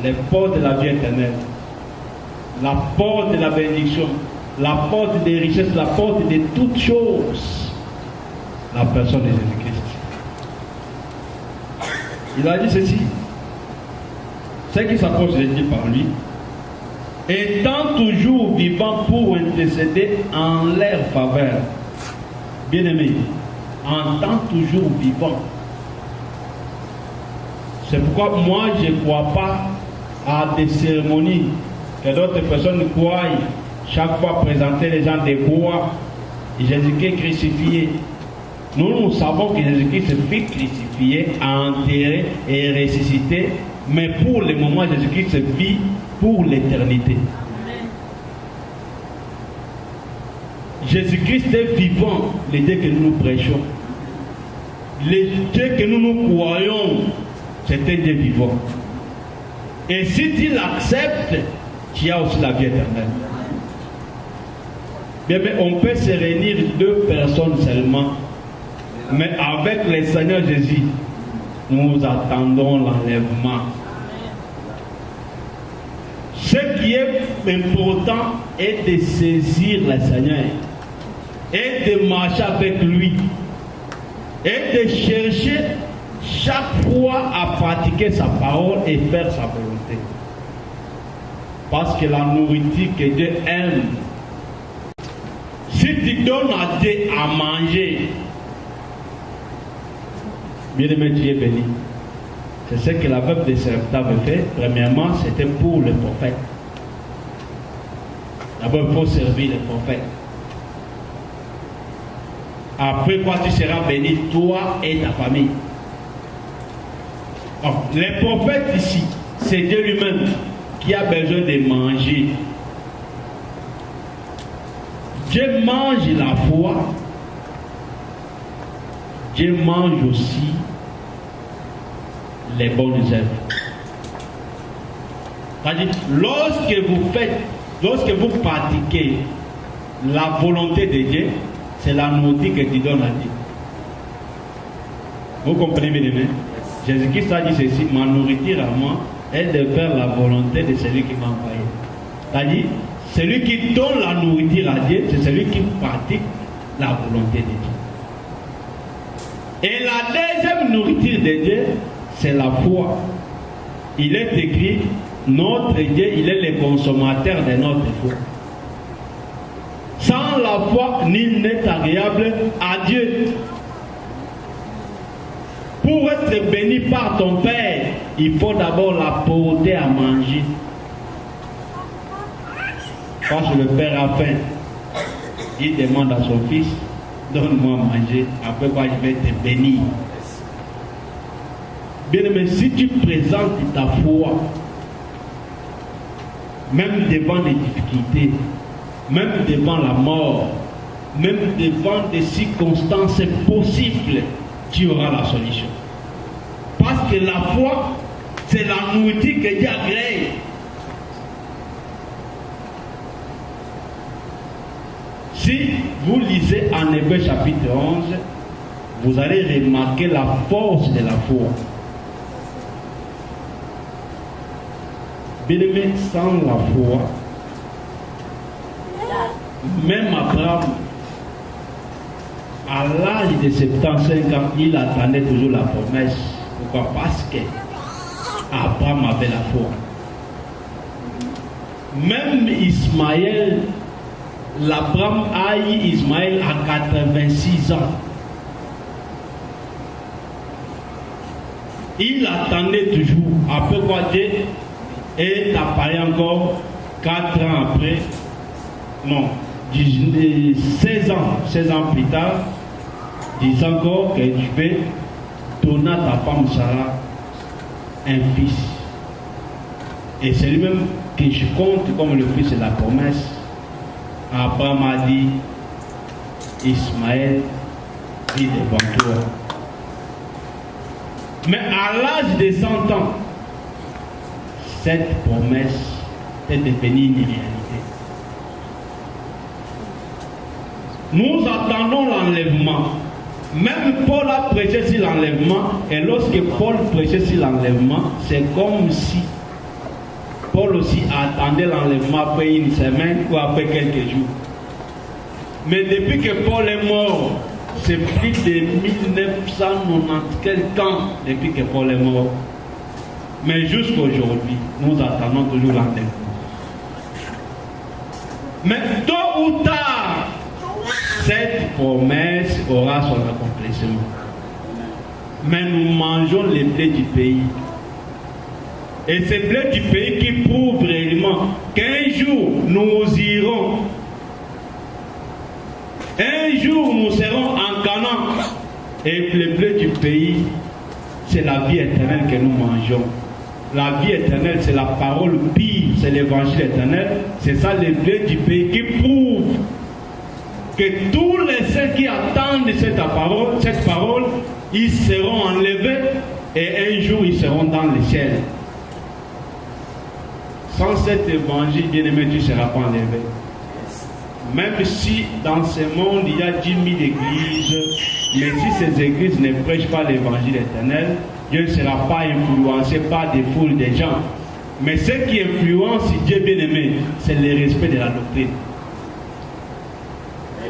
Speaker 1: les portes de la vie éternelle, la porte de la bénédiction, la porte des richesses, la porte de toutes choses, la personne de Jésus-Christ. Il a dit ceci, ceux qui s'approchent de Dieu par lui, étant toujours vivants pour intercéder en leur faveur. Bien-aimé, en tant toujours vivant. C'est pourquoi moi je ne crois pas à des cérémonies que d'autres personnes croient. Chaque fois présenter les gens des bois et Jésus-Christ crucifié. Nous savons que Jésus-Christ se fait crucifié, enterré et ressuscité, mais pour le moment Jésus-Christ se vit pour l'éternité. Jésus-Christ est vivant, le Dieu que nous prêchons. Le Dieu que nous croyons, c'est un Dieu vivant. Et si tu l'acceptes, tu as aussi la vie éternelle. Bien, mais on peut se réunir deux personnes seulement. Mais avec le Seigneur Jésus, nous attendons l'enlèvement. Ce qui est important est de saisir le Seigneur et de marcher avec lui et de chercher chaque fois à pratiquer sa parole et faire sa volonté. Parce que la nourriture que Dieu aime, si tu donnes à Dieu à manger, bien-aimé, tu es béni. C'est ce que la veuve de Sarepta avait fait. Premièrement, c'était pour le prophète. D'abord, il faut servir le prophète. Après quoi, tu seras béni, toi et ta famille. Alors, les prophètes ici, c'est Dieu lui-même qui a besoin de manger. Dieu mange la foi. Dieu mange aussi les bonnes œuvres. C'est-à-dire, lorsque vous pratiquez la volonté de Dieu, c'est la nourriture que tu donnes à Dieu. Vous comprenez bien, bien? Jésus-Christ a dit ceci, ma nourriture à moi est de faire la volonté de celui qui m'a envoyé. C'est-à-dire, celui qui donne la nourriture à Dieu, c'est celui qui pratique la volonté de Dieu. Et la deuxième nourriture de Dieu, c'est la foi. Il est écrit, notre Dieu, il est le consommateur de notre foi. Sans la foi, nul n'est agréable à Dieu. Pour être béni par ton Père, il faut d'abord la porter à manger. Parce que le Père a faim. il demande à son fils, donne-moi à manger, après quoi je vais te bénir. Bien aimé, si tu présentes ta foi, même devant les difficultés, même devant la mort, même devant des circonstances possibles, tu auras la solution. Parce que la foi, c'est la nourriture que Dieu a créée. Si vous lisez en Hébreux chapitre 11, vous allez remarquer la force de la foi. Bien aimé, sans la foi, même Abraham, à l'âge de 75 ans, il attendait toujours la promesse. Pourquoi? Parce que Abraham avait la foi. Même Ismaël, l'Abraham a eu Ismaël à 86 ans. Il attendait toujours. Après quoi Dieu est apparu encore 4 ans après. Non, 16 ans plus tard, disant encore que tu peux donner à ta femme Sarah un fils. Et c'est lui-même que je compte comme le fils de la promesse. Abraham a dit, Ismaël vit devant toi. Mais à l'âge de 100 ans, cette promesse est devenue une réalité. Nous attendons l'enlèvement. Même Paul a prêché sur l'enlèvement. Et lorsque Paul prêchait sur l'enlèvement, c'est comme si Paul aussi attendait l'enlèvement après une semaine ou après quelques jours. Mais depuis que Paul est mort, c'est plus de 1990 quelques ans depuis que Paul est mort. Mais jusqu'à aujourd'hui, nous attendons toujours l'enlèvement. Mais tôt ou tard, cette promesse aura son accomplissement. Mais nous mangeons les blés du pays. Et ces blés du pays qui prouvent réellement qu'un jour nous irons. Un jour nous serons en Canaan. Et les blés du pays, c'est la vie éternelle que nous mangeons. La vie éternelle, c'est la parole pure, c'est l'évangile éternel. C'est ça les blés du pays qui prouvent que tous les saints qui attendent cette parole, ils seront enlevés et un jour ils seront dans le ciel. Sans cet évangile, bien-aimé, tu ne seras pas enlevé. Même si dans ce monde il y a 10 000 églises, mais si ces églises ne prêchent pas l'évangile éternel, Dieu ne sera pas influencé par des foules de gens. Mais ce qui influence Dieu bien-aimé, c'est le respect de la doctrine.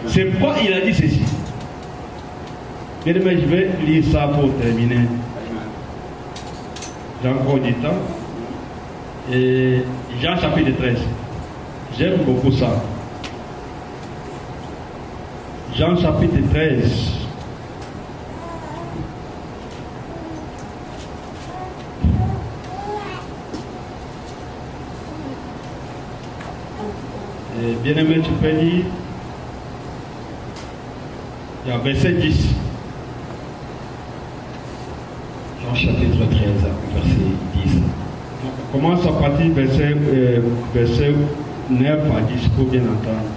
Speaker 1: C'est pourquoi il a dit ceci. Bien-aimé, je vais lire ça pour terminer. J'ai encore du temps. Et Jean chapitre 13. J'aime beaucoup ça. Jean chapitre 13. Bien-aimé, tu peux lire. Il y a verset 10.
Speaker 2: Jean chapitre 13, verset 10.
Speaker 1: On commence à partir verset 9 à 10 pour bien entendre.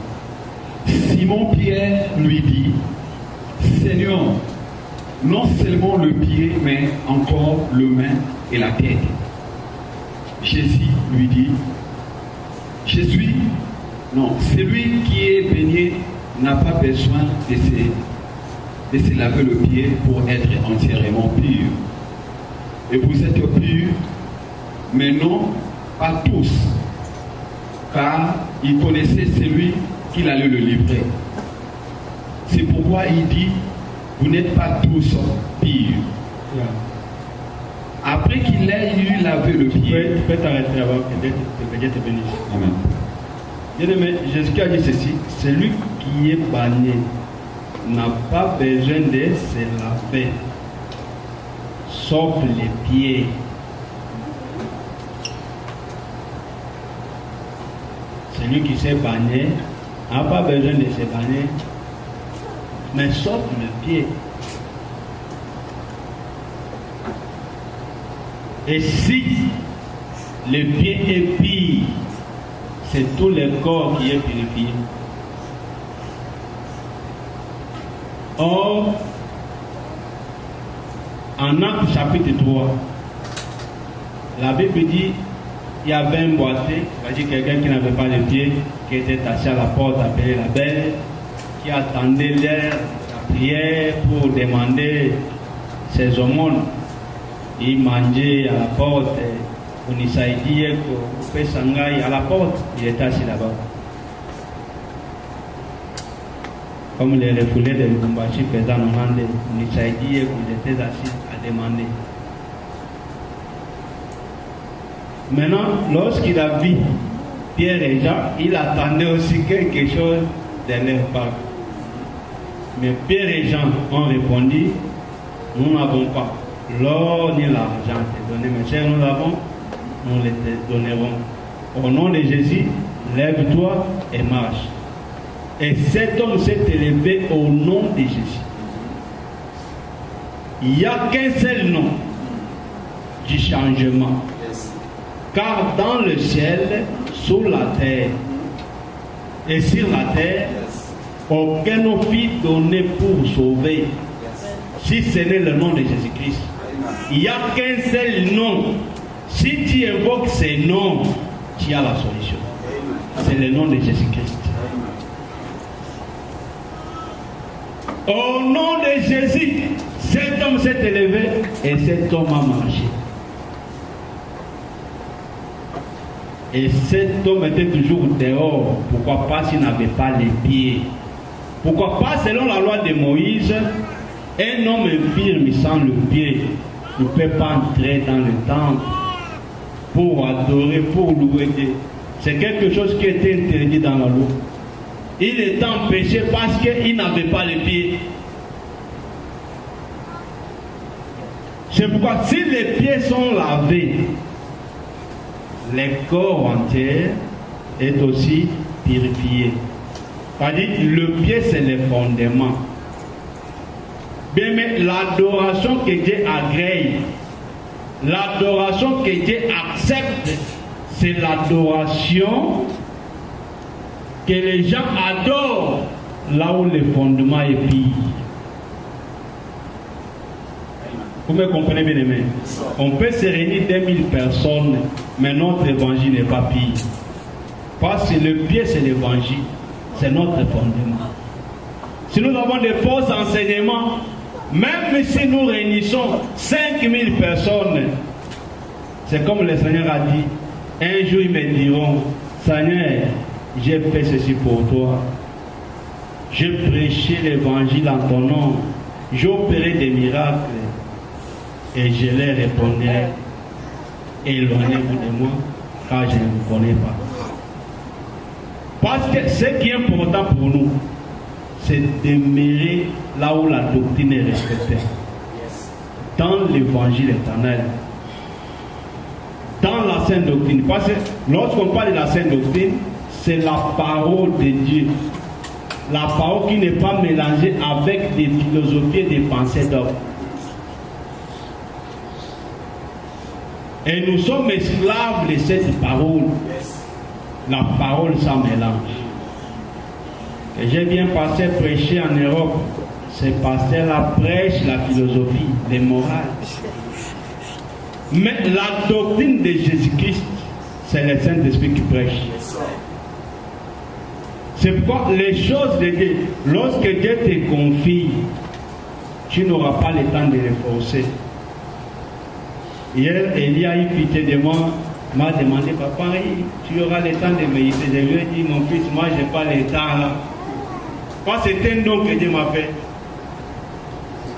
Speaker 2: Simon Pierre lui dit, Seigneur, non seulement le pied, mais encore le main et la tête. Jésus lui dit, celui qui est baigné n'a pas besoin de se laver le pied pour être entièrement pur. Et vous êtes purs, mais non pas tous, car il connaissait celui qui allait le livrer. C'est pourquoi il dit, vous n'êtes pas tous purs.
Speaker 1: Yeah.
Speaker 2: Après qu'il ait eu lavé le pied.
Speaker 1: Tu peux t'arrêter avant que Dieu te bénisse.
Speaker 2: Amen.
Speaker 1: Bien-aimé, Jésus a dit ceci, celui qui est banni n'a pas besoin de se laver, sauf les pieds. Celui qui s'est banni n'a pas besoin de se baigner, mais sauf le pied. Et si le pied est pire, c'est tout le corps qui est purifié. Or, en Actes chapitre 3, la Bible dit il y avait un boiteux, c'est-à-dire quelqu'un qui n'avait pas les pieds, qui était assis à la porte, appelé la belle, qui attendait l'heure, la prière pour demander ses aumônes. Il mangeait à la porte, on y s'est dit qu'on fait sangaï à la porte, il était assis là-bas. Comme les refoulés de Lubumbashi faisaient en Hollande, on y s'est dit qu'ils étaient assis à demander. Maintenant, lorsqu'il a vu Pierre et Jean, il attendait aussi quelque chose de leur part. Mais Pierre et Jean ont répondu, nous n'avons pas l'or ni l'argent à te donner, mais si nous l'avons, nous les te donnerons. Au nom de Jésus, lève-toi et marche. Et cet homme s'est élevé au nom de Jésus. Il n'y a qu'un seul nom du changement. Car dans le ciel, sous la terre et sur la terre, aucun nom fut donné pour sauver, si ce n'est le nom de Jésus-Christ. Il n'y a qu'un seul nom. Si tu évoques ces noms, tu as la solution. C'est le nom de Jésus-Christ. Au nom de Jésus, cet homme s'est élevé et cet homme a marché. Et cet homme était toujours dehors. Pourquoi pas s'il n'avait pas les pieds? Pourquoi pas, selon la loi de Moïse, un homme infirme sans le pied ne peut pas entrer dans le temple pour adorer, pour louer Dieu. C'est quelque chose qui était interdit dans la loi. Il était empêché parce qu'il n'avait pas les pieds. C'est pourquoi si les pieds sont lavés, le corps entier est aussi purifié. C'est-à-dire le pied c'est le fondement. Bien, mais l'adoration que Dieu agrée, l'adoration que Dieu accepte, c'est l'adoration que les gens adorent là où le fondement est pire. Vous me comprenez bien, aimé? On peut se réunir 2000 personnes, mais notre évangile n'est pas pire. Parce que le pied, c'est l'évangile. C'est notre fondement. Si nous avons de faux enseignements, même si nous réunissons 5000 personnes, c'est comme le Seigneur a dit, un jour ils me diront, Seigneur, j'ai fait ceci pour toi. J'ai prêché l'évangile en ton nom. J'ai opéré des miracles. Et je leur répondrai, éloignez-vous de moi, car je ne vous connais pas. Parce que ce qui est important pour nous, c'est demeurer là où la doctrine est respectée. Dans l'évangile éternel. Dans la sainte doctrine. Parce que lorsqu'on parle de la sainte doctrine, c'est la parole de Dieu. La parole qui n'est pas mélangée avec des philosophies et des pensées d'hommes. Et nous sommes esclaves de cette parole. La parole sans mélange. Et j'ai bien passé prêcher en Europe. C'est passer la prêche, la philosophie, les morales. Mais la doctrine de Jésus-Christ, c'est le Saint-Esprit qui prêche. C'est pourquoi les choses de Dieu, lorsque Dieu te confie, tu n'auras pas le temps de les forcer. Hier, Elie a eu pitié de moi, m'a demandé, papa, tu auras le temps de méditer. Je lui ai dit, mon fils, moi, je n'ai pas le temps là. Parce que c'est un don que Dieu m'a fait.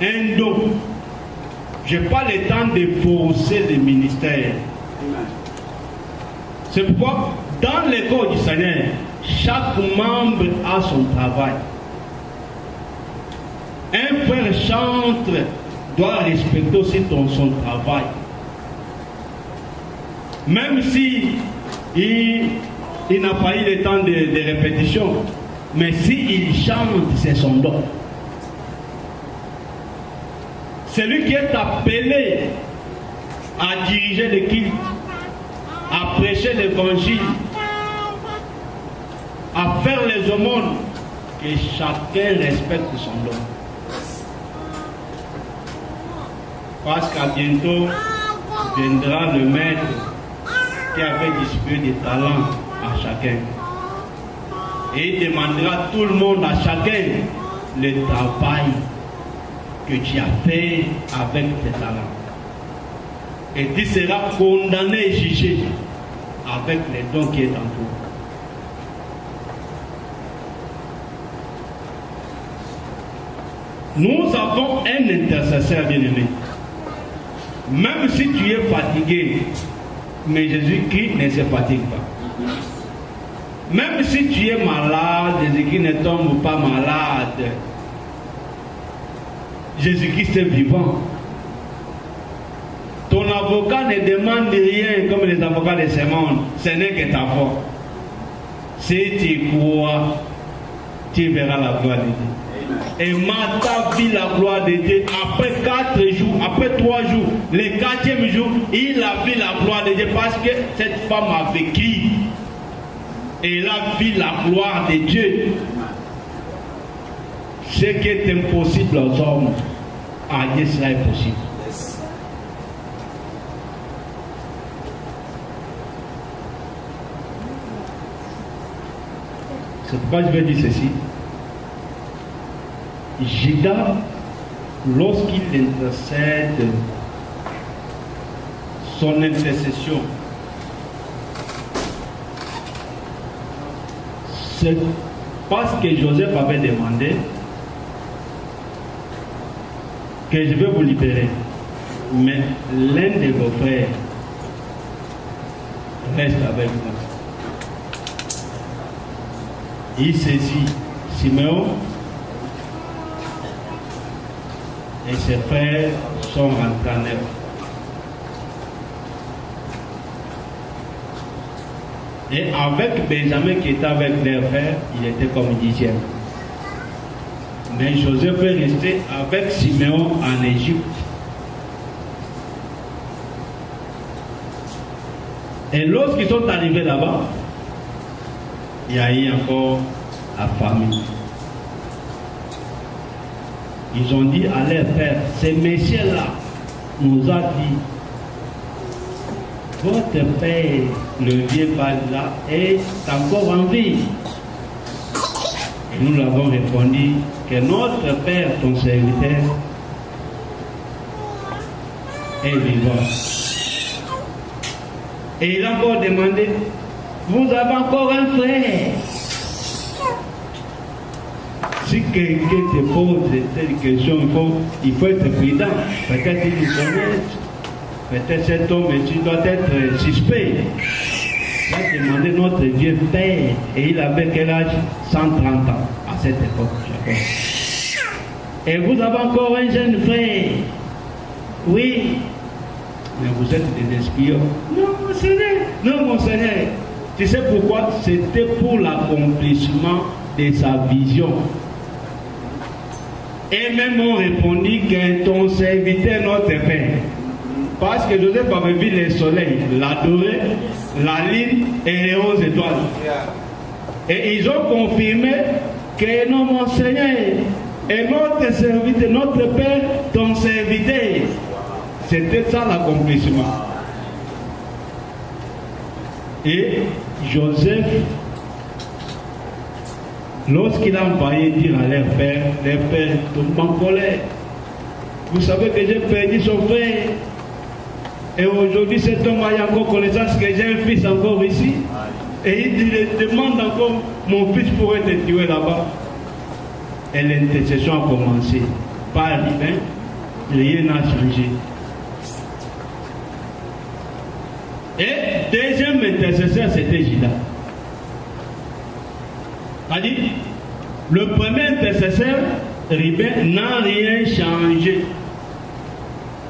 Speaker 1: Un don. Je n'ai pas le temps de forcer le ministère. C'est pourquoi, dans l'école du Seigneur, chaque membre a son travail. Un frère chantre doit respecter aussi son travail. Même si il n'a pas eu le temps de répétition, Mais s'il chante, c'est son don. Celui qui est appelé à diriger le culte, à prêcher l'évangile, à faire les aumônes, que chacun respecte son don. Parce qu'à bientôt viendra le maître qui avait distribué des talents à chacun. Et il demandera à tout le monde, à chacun, le travail que tu as fait avec tes talents. Et tu seras condamné et jugé avec les dons qui est en toi. Nous avons un intercesseur bien-aimé. Même si tu es fatigué, mais Jésus-Christ ne se fatigue pas. Même si tu es malade, Jésus-Christ ne tombe pas malade. Jésus-Christ est vivant. Ton avocat ne demande rien comme les avocats de ce monde. Ce n'est que ta foi. Si tu crois, tu verras la gloire de Dieu. Et Martha vit la gloire de Dieu. Après 4 jours, après 3 jours, le 4e jour, il a vu la gloire de Dieu parce que cette femme a vécu. Et il a vu la gloire de Dieu. Ce qui est impossible aux hommes, à Dieu cela est possible. C'est pourquoi je vais dire ceci. Judas, lorsqu'il intercède, son intercession, c'est parce que Joseph avait demandé que je vais vous libérer. Mais l'un de vos frères reste avec moi. Il saisit Simeon et ses frères sont rentrés en eux. Et avec Benjamin qui était avec leur frère, il était comme 10e. Mais Joseph est resté avec Simeon en Égypte. Et lorsqu'ils sont arrivés là-bas, il y a eu encore la famille. Ils ont dit à leur père, ce monsieur-là nous a dit, votre père, le vieux là, est encore en vie. Et nous l'avons répondu que notre père, ton serviteur, est vivant. Et il a encore demandé, vous avez encore un frère. Si quelqu'un te pose telle question, il faut être prudent. Peut-être qu'il nous connaît. Peut-être cet homme, tu dois être suspect. Il a demandé notre vieux père. Et il avait quel âge? 130 ans à cette époque. Et vous avez encore un jeune frère. Oui. Mais vous êtes des espions. Non, mon Seigneur. Non, mon Seigneur. Tu sais pourquoi? C'était pour l'accomplissement de sa vision. Et même on répondit que ton serviteur notre père. Parce que Joseph avait vu le soleil, la dorée, la lune et les 11 étoiles. Et ils ont confirmé que non, mon Seigneur, et notre serviteur, notre père, ton serviteur. C'était ça l'accomplissement. Et Joseph, lorsqu'il a envoyé dire à leur père tombe en colère. Vous savez que j'ai perdu son frère. Et aujourd'hui, cet homme a encore connaissance que j'ai un fils encore ici. Et il demande encore, mon fils pourrait être tué là-bas. Et l'intercession a commencé. Par divin, rien n'a changé. Et deuxième intercesseur, c'était Judas. C'est-à-dire, le premier intercesseur, Ribin, n'a rien changé.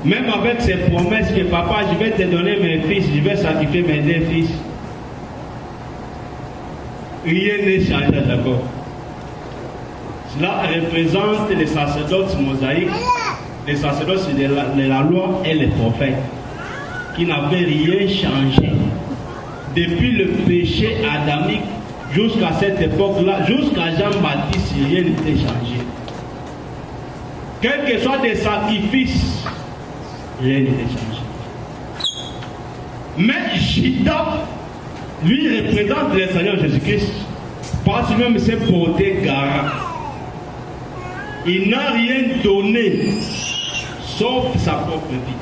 Speaker 1: Même avec ses promesses que papa, je vais te donner mes fils, je vais sacrifier mes 2 fils. Rien n'est changé, d'accord. Cela représente les sacerdotes mosaïques, les sacerdotes de la loi et les prophètes, qui n'avaient rien changé. Depuis le péché adamique jusqu'à cette époque-là, jusqu'à Jean-Baptiste, rien n'était changé. Quels que soient des sacrifices, rien n'était changé. Mais Judas, lui, représente le Seigneur Jésus-Christ, parce que même s'est porté garant. Il n'a rien donné, sauf sa propre vie.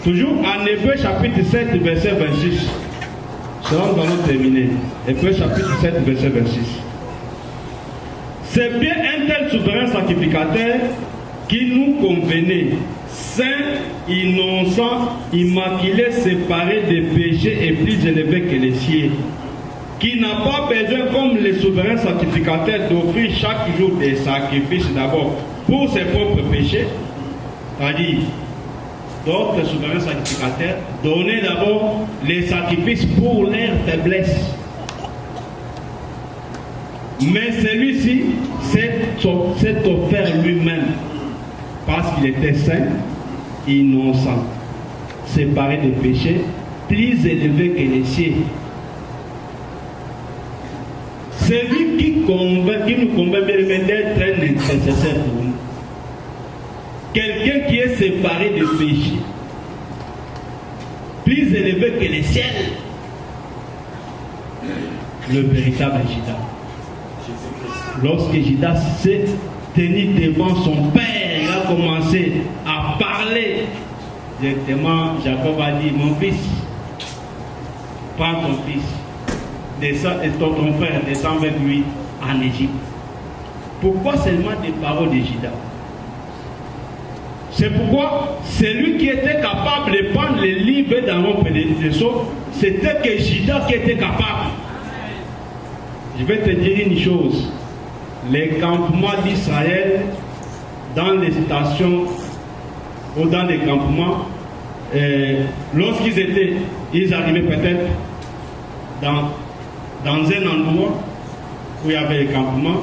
Speaker 1: Toujours en Hébreux chapitre 7, verset 26. Cela nous allons terminer. Hébreux chapitre 7, verset 26. C'est bien un tel souverain sacrificateur qui nous convenait, saint, innocent, immaculé, séparé des péchés et plus élevé que les cieux, qui n'a pas besoin, comme les souverains sacrificateurs, d'offrir chaque jour des sacrifices d'abord pour ses propres péchés, c'est-à-dire d'autres souverains sacrificateurs, donner d'abord les sacrifices pour leur faiblesse. Mais celui-ci s'est offert lui-même parce qu'il était saint, innocent, séparé des péchés, plus élevé que les cieux. C'est lui qui nous convainc d'être un intercesseur pour nous. Quelqu'un qui est séparé des péchés, plus élevé que les ciels. Le véritable Judas. Lorsque Judas s'est tenu devant son père, il a commencé à parler. Directement, Jacob a dit, mon fils, prends ton fils, descends, et ton frère descend avec lui en Égypte. Pourquoi seulement des paroles de Judas? C'est pourquoi celui qui était capable de prendre les livres dans l'ombre des sceaux, c'était que Judas qui était capable. Je vais te dire une chose. Les campements d'Israël, dans les stations ou dans les campements, lorsqu'ils ils arrivaient peut-être dans un endroit où il y avait les campements,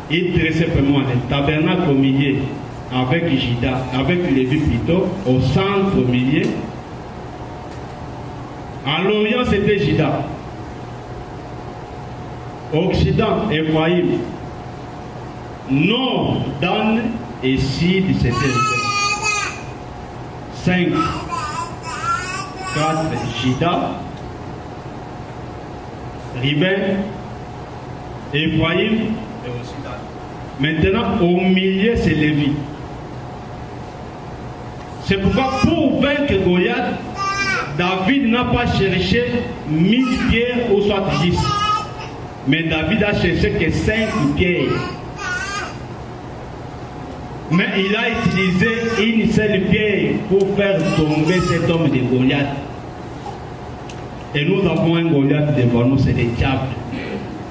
Speaker 1: ils dressaient vraiment les tabernacles au milieu, avec Judas, avec Lévi plutôt, au centre au milieu. À l'Orient, c'était Judas. Occident, Ephraïm. Nord, Dan et Sud, c'était 5, 4, Judas, Ruben, Ephraïm et Occident. Maintenant, au milieu, c'est Lévi. C'est pourquoi pour vaincre Goliath, David n'a pas cherché 1000 pierres ou soit 10. Mais David a cherché que 5 pierres. Mais il a utilisé une seule pierre pour faire tomber cet homme de Goliath. Et nous avons un Goliath devant nous, c'est le diable.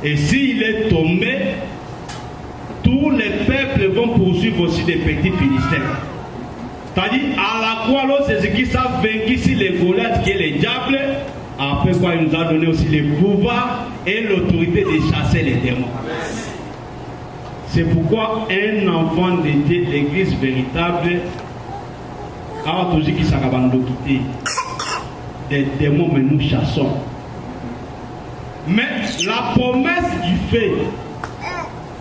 Speaker 1: Et s'il est tombé, tous les peuples vont poursuivre aussi des petits Philistins. C'est-à-dire, à la croix, lorsque Jésus-Christ a vaincu ici les Goliath qui est le diable, après quoi il nous a donné aussi le pouvoir et l'autorité de chasser les démons. C'est pourquoi un enfant de Dieu, l'église véritable, a toujours qui s'agabandokité. Des démons, mais nous chassons. Mais la promesse du fait,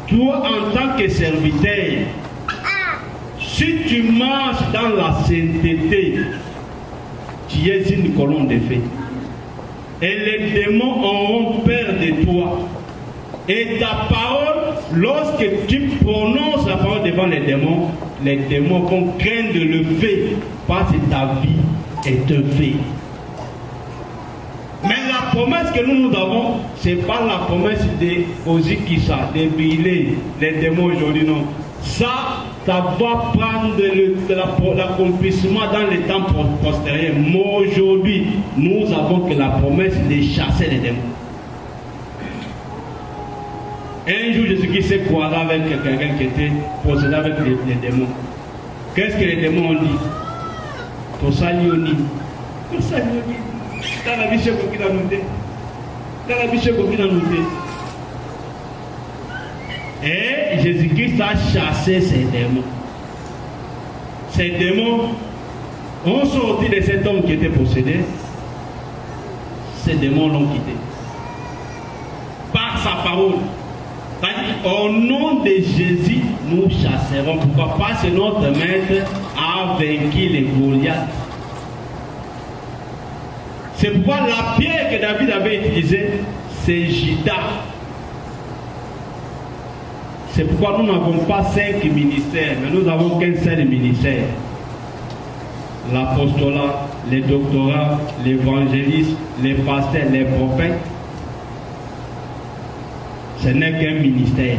Speaker 1: toi en tant que serviteur, si tu marches dans la sainteté, tu es une colonne de feu. Et les démons auront peur de toi. Et ta parole, lorsque tu prononces la parole devant les démons vont craindre le fait, parce que ta vie est un fait. Mais la promesse que nous avons, ce n'est pas la promesse de Ozikisa, de brûler les démons aujourd'hui, non. Ça va prendre l'accomplissement dans les temps postérieurs. Mais aujourd'hui, nous avons que la promesse de chasser les démons. Un jour, Jésus-Christ s'est croisé avec quelqu'un qui était possédé avec les démons. Qu'est-ce que les démons ont dit? Tosalioni. Tosalioni. Dans la vie, c'est quoi qui l'a noté? Dans la vie, c'est quoi qui l'a noté? Et Jésus-Christ a chassé ces démons. Ces démons ont sorti de cet homme qui était possédé. Ces démons l'ont quitté. Par sa parole. Au nom de Jésus, nous chasserons. Pourquoi? Parce que notre maître a vaincu les Goliaths. C'est pourquoi la pierre que David avait utilisée, c'est Juda. C'est pourquoi nous n'avons pas 5 ministères, mais nous n'avons qu'un seul ministère. L'apostolat, les doctorats, l'évangéliste, les pasteurs, les prophètes. Ce n'est qu'un ministère.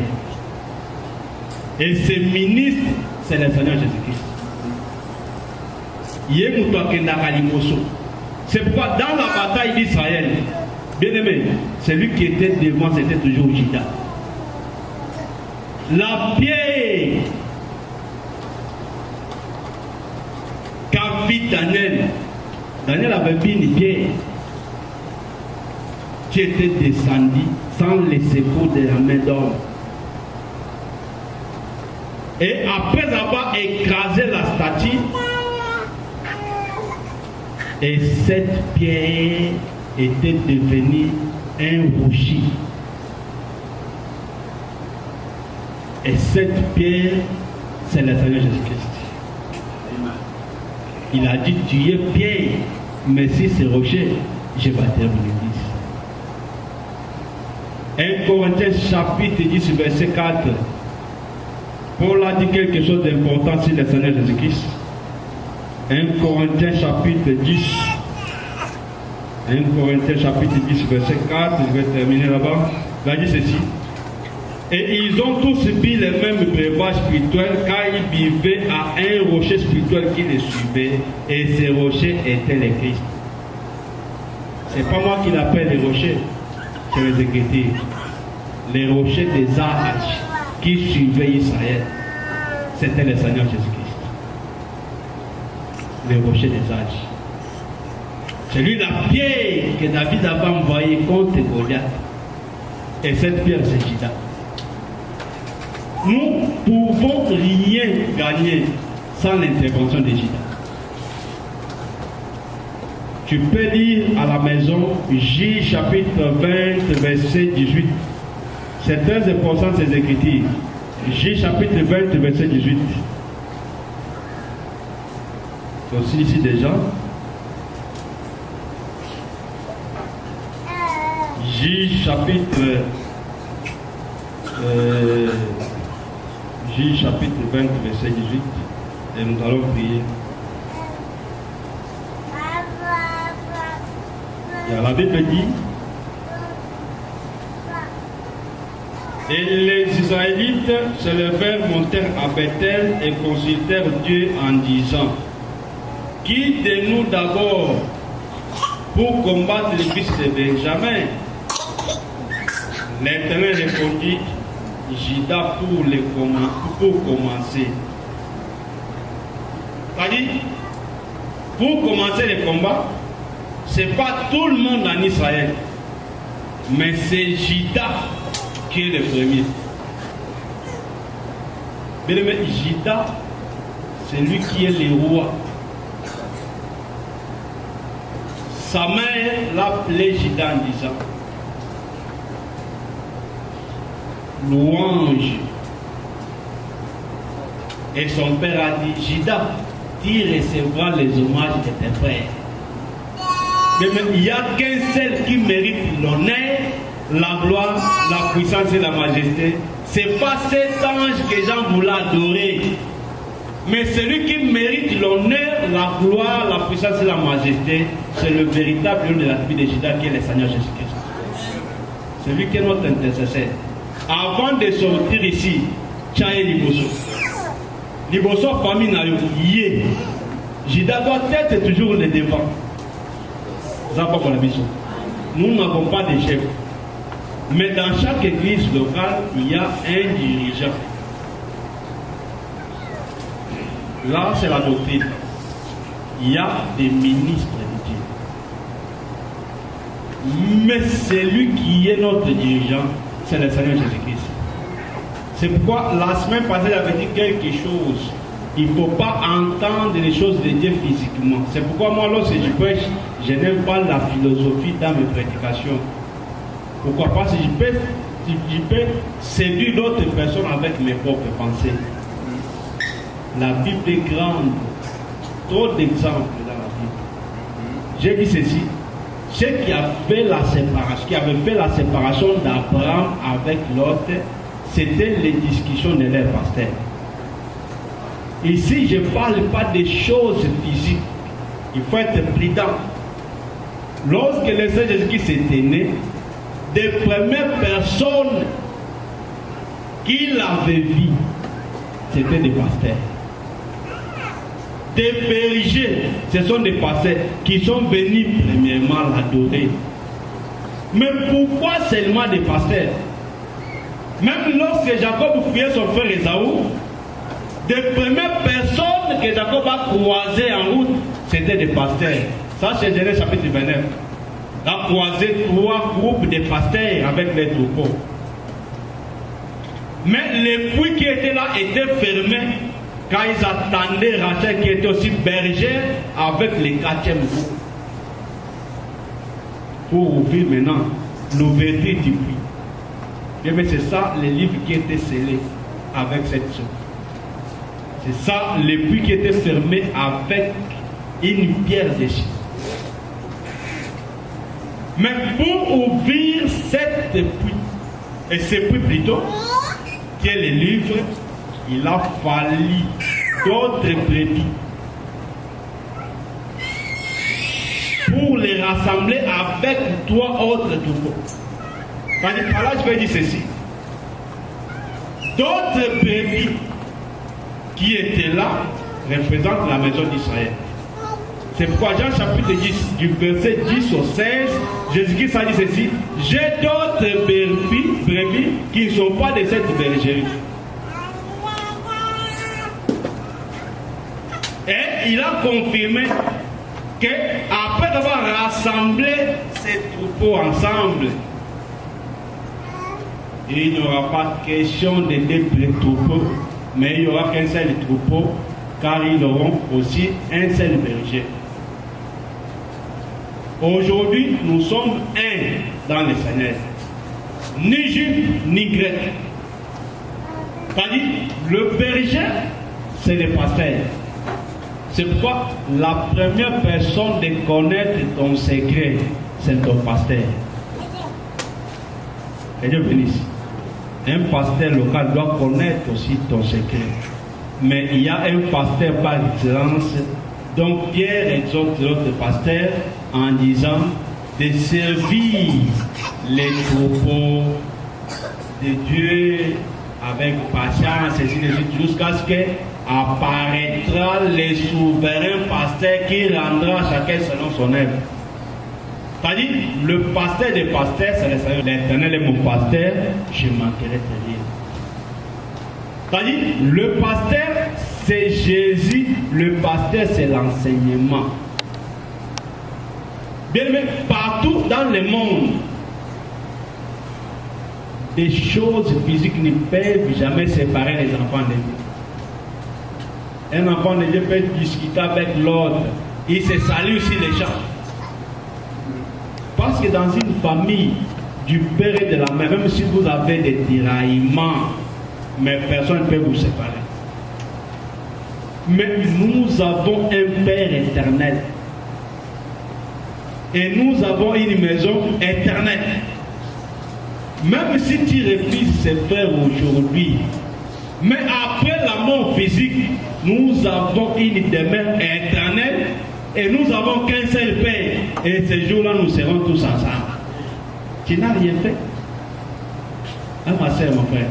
Speaker 1: Et ce ministre, c'est le Seigneur Jésus-Christ. C'est pourquoi dans la bataille d'Israël, bien aimé, celui qui était devant, c'était toujours Juda. La pierre qu'a vu Daniel, Daniel avait vu une pierre qui était descendue sans les secours de la main d'homme. Et après avoir écrasé la statue, et cette pierre était devenue un rocher. Et cette pierre, c'est le Seigneur Jésus-Christ. Il a dit, tu es pierre, mais si c'est rocher, je bâtirai mon église. 1 Corinthiens chapitre 10, verset 4. Paul a dit quelque chose d'important sur le Seigneur Jésus-Christ. 1 Corinthiens chapitre 10. 1 Corinthiens chapitre 10, verset 4. Je vais terminer là-bas. Il a dit ceci. Et ils ont tous bu les mêmes breuvages spirituels car ils vivaient à un rocher spirituel qui les suivait. Et ces rochers étaient les Christ. C'est pas moi qui l'appelle les rochers. C'est les Écritures. Les rochers des âges qui suivaient Israël. C'était le Seigneur Jésus-Christ. Les rochers des âges. C'est lui la pierre que David avait envoyée contre Goliath. Et cette pierre, c'est Juda. Nous ne pouvons rien gagner sans l'intervention de Juda. Tu peux lire à la maison J chapitre 20, verset 18. C'est très important ces écritures. J chapitre 20, verset 18. C'est aussi ici déjà. J chapitre 20, verset 18. Et nous allons prier. Et la Bible dit, et les Israélites se levèrent, montèrent à Bethel et consultèrent Dieu en disant, qui de nous d'abord pour combattre les fils de Benjamin? L'Éternel répondit, Juda pour commencer. C'est-à-dire, pour commencer les combats, ce n'est pas tout le monde en Israël, mais c'est Juda qui est le premier. Mais Juda, c'est lui qui est le roi. Sa mère l'appelait Juda en disant, louange. Et son père a dit, Juda, tu recevras les hommages de tes frères. Mais il n'y a qu'un seul qui mérite l'honneur, la gloire, la puissance et la majesté. Ce n'est pas cet ange que Jean voulait adorer. Mais celui qui mérite l'honneur, la gloire, la puissance et la majesté, c'est le véritable lion de la vie de Juda qui est le Seigneur Jésus-Christ. C'est lui qui est notre intercesseur. Avant de sortir ici, Tchaye Liboso. Liboso, famille n'a eu. Juda doit être toujours le devant. Nous n'avons pas de chef. Mais dans chaque église locale, il y a un dirigeant. Là, c'est la doctrine. Il y a des ministres de Dieu. Mais celui qui est notre dirigeant, c'est le Seigneur Jésus-Christ. C'est pourquoi la semaine passée, j'avais dit quelque chose. Il ne faut pas entendre les choses de Dieu physiquement. C'est pourquoi moi, lorsque je prêche, je n'aime pas la philosophie dans mes prédications. Pourquoi? Parce que je peux séduire d'autres personnes avec mes propres pensées. La Bible est grande. Trop d'exemples dans la Bible. J'ai dit ceci. Ce qui a fait la séparation, qui avait fait la séparation d'Abraham avec l'autre, c'était les discussions de leurs pasteurs. Ici, je ne parle pas des choses physiques. Il faut être prudent. Lorsque le Seigneur Jésus-Christ était né, des premières personnes qu'il avait vues, c'était des pasteurs. Des bergers, ce sont des pasteurs qui sont venus premièrement l'adorer. Mais pourquoi seulement des pasteurs? Même lorsque Jacob fuyait son frère Ésaü, des premières personnes que Jacob a croisées en route, c'était des pasteurs. Ça, c'est Genèse chapitre 29. Il a croisé 3 groupes de pasteurs avec les troupeaux. Mais les puits qui étaient là étaient fermés quand ils attendaient Rachel qui était aussi bergère avec les 4e groupe. Pour ouvrir maintenant l'ouverture du puits. Et bien c'est ça les livres qui étaient scellés avec cette chose. C'est ça les puits qui étaient fermés avec une pierre dessus. Mais pour ouvrir cette puits, et ce puits plutôt, qui est le livre, il a fallu d'autres brebis pour les rassembler avec 3 autres troupeaux. Par là, je vais dire ceci. D'autres brebis qui étaient là représentent la maison d'Israël. C'est pourquoi Jean chapitre 10, du verset 10 au 16, Jésus-Christ a dit ceci: j'ai d'autres brebis qui ne sont pas de cette bergerie. Et il a confirmé qu'après avoir rassemblé ces troupeaux ensemble, il n'y aura pas question de 2 troupeaux, mais il n'y aura qu'un seul troupeau, car ils auront aussi un seul berger. Aujourd'hui, nous sommes un dans le Seigneur, ni juif ni grec. C'est-à-dire, le berger, c'est le pasteur. C'est pourquoi la première personne de connaître ton secret, c'est ton pasteur. Et Dieu bénisse. Un pasteur local doit connaître aussi ton secret. Mais il y a un pasteur par excellence. Donc Pierre exhorte l'autre pasteur en disant de servir les troupeaux de Dieu avec patience et jusqu'à ce que apparaîtra le souverain pasteur qui rendra chacun selon son œuvre. C'est-à-dire, le pasteur des pasteurs, c'est le Seigneur. L'Éternel est mon pasteur, je ne manquerai de rien. C'est-à-dire, le pasteur, c'est Jésus, le pasteur, c'est l'enseignement. Bien aimé, partout dans le monde, des choses physiques ne peuvent jamais séparer les enfants de Dieu. Un enfant de Dieu peut discuter avec l'autre. Il se salue aussi les gens. Parce que dans une famille du père et de la mère, même si vous avez des tiraillements, mais personne ne peut vous séparer. Mais nous avons un Père éternel. Et nous avons une maison éternelle. Même si tu refuses ses frères aujourd'hui, mais après la mort physique, nous avons une demeure éternelle et nous n'avons qu'un seul Père. Et ce jour-là, nous serons tous ensemble. Tu n'as rien fait. Hein, ma soeur, mon frère,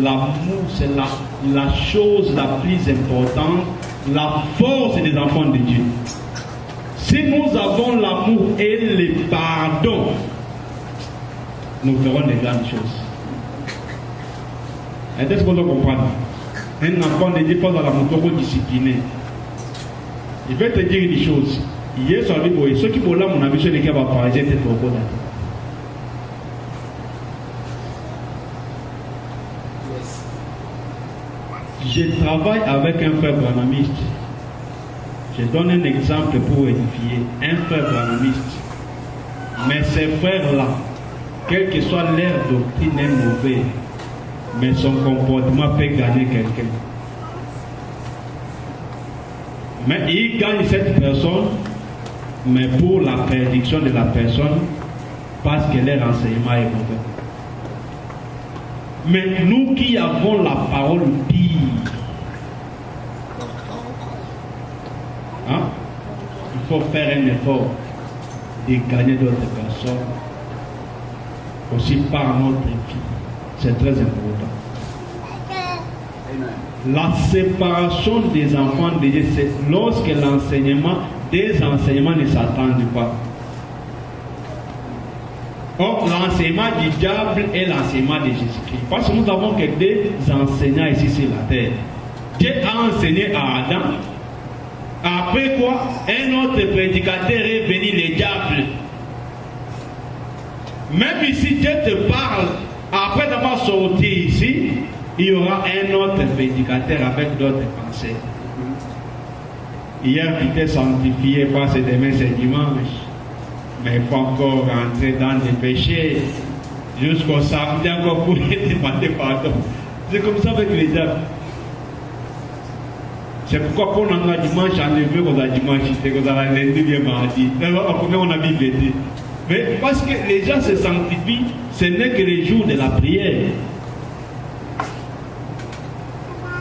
Speaker 1: l'amour, c'est la chose la plus importante, la force des enfants de Dieu. Si nous avons l'amour et le pardon, nous ferons des grandes choses. Est-ce qu'on doit comprendre? Un enfant de Dieu passe à la moto discipliné. Il va te dire une chose. Hier, sur le ceux qui vont là, mon ami, ceux qui vont parler, j'étais trop bon. Yes. Je travaille avec un frère branhamiste. Je donne un exemple pour édifier. Un frère branhamiste. Mais ces frères-là, quelle que soit leur doctrine, est mauvais. Mais son comportement peut gagner quelqu'un. Mais il gagne cette personne, mais pour la prédiction de la personne, parce que leur enseignement est mauvais. Mais nous qui avons la parole pire, hein, il faut faire un effort de gagner d'autres personnes, aussi par notre vie. C'est très important. La séparation des enfants de Dieu, c'est lorsque l'enseignement des enseignements ne s'attendent pas. Or, l'enseignement du diable est l'enseignement de Jésus-Christ. Parce que nous avons que des enseignants ici sur la terre. Dieu a enseigné à Adam. Après quoi, un autre prédicateur est venu, le diable. Même ici, Dieu te parle. Après avoir sorti ici, il y aura un autre prédicateur avec d'autres pensées. Hier, tu t'es sanctifié parce que demain c'est dimanche. Mais il faut encore rentrer dans les péchés. Jusqu'au samedi, encore pour demander pardon. C'est comme ça avec les diables. C'est pourquoi pour nous, dimanche, enlevé qu'on a dimanche, qu'on a lundi, bien mardi. Combien on a Bible dit. Mais parce que les gens se sanctifient, ce n'est que les jours de la prière.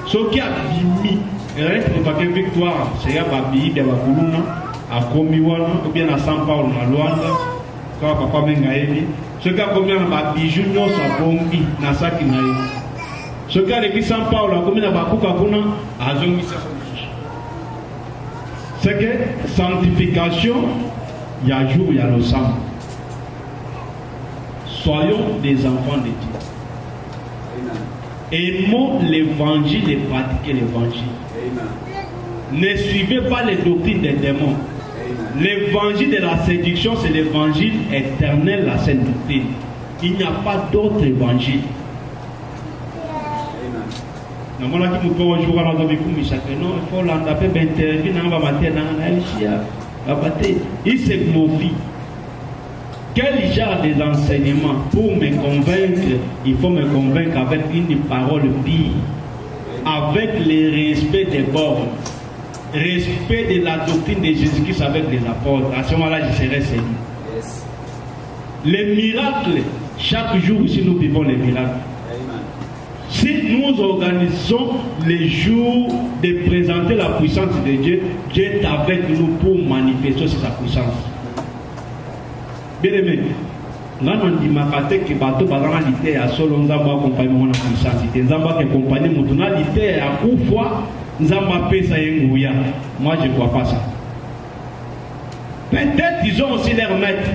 Speaker 1: Ce qui a bimi, reste pas que victoire, c'est à Babi, de Bakuluna, à Komiwana, ou bien à San Paulo, à Luanda, quand papa Mengaeli. Ce qui a combien de Babi Junior, à Bombi, Nasaki Naï. Ce qui a l'église San Paulo, à combien de Bakuka Kuna, à Zongi. C'est que sanctification, il y a jour, il y a le sang. Soyons des enfants de Dieu. Aimons l'évangile et pratiquez l'évangile. Ne suivez pas les doctrines des démons. L'évangile de la séduction, c'est l'évangile éternel, la sainte doctrine. Il n'y a pas d'autre évangile. Il se confie. Quel genre des enseignements pour me convaincre? Il faut me convaincre avec une parole pire, avec le respect des bornes, respect de la doctrine de Jésus-Christ avec les apôtres. À ce moment-là, je serai séduit. Les miracles, chaque jour ici, nous vivons les miracles. Si nous organisons les jours de présenter la puissance de Dieu, Dieu est avec nous pour manifester sa puissance. Bien aimé, là on dit que bateau banalité à solo nzamba accompagner mon puissance. Nzamba qui accompagne mon tonalité à coup fois nzamba pesa yenguya. Moi je ne crois pas ça. Peut-être ils ont aussi leur maître.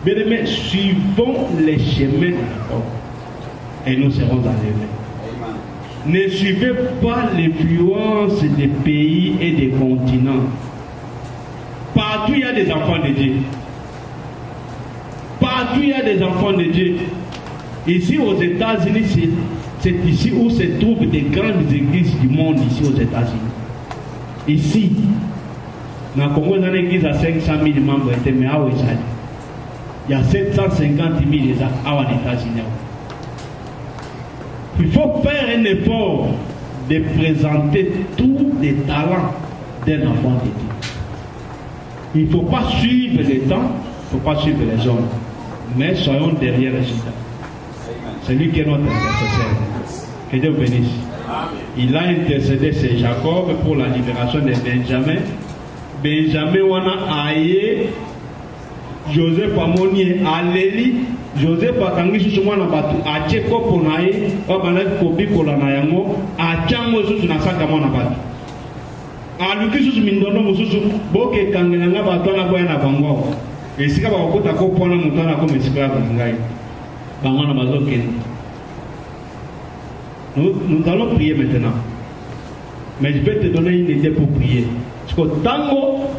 Speaker 1: Bien aimé, suivons les chemins et nous serons enlevés. Ne suivez pas l'influence des pays et des continents. Partout il y a des enfants de Dieu. Partout il y a des enfants de Dieu. Ici aux États-Unis, c'est ici où se trouvent des grandes églises du monde, ici aux États-Unis. Ici, dans le Congo, il y a une église à 500 000 membres, mais il y a 750 000 aux États-Unis. Il faut faire un effort de présenter tous les talents d'un enfant de Dieu. Il ne faut pas suivre les temps, il ne faut pas suivre les hommes, mais soyons derrière les résultats. C'est lui qui est notre intercesseur. Que Dieu bénisse. Il a intercédé, c'est Jacob, pour la libération de Benjamin. Benjamin, on a aillé Joseph Amonier, Aléli. Joseph akangi susu mwana batu ache kopo naye babana kobi kola na yango achango susu na saka mwana batu aluki susu mindondo mususu boke kangena nga batu na boya na bango esika ba kokota ko pona mutana ko mesika ngai bangana bazoke. Nous allons prier maintenant, mais je vais te donner une idée pour prier. Parce que tango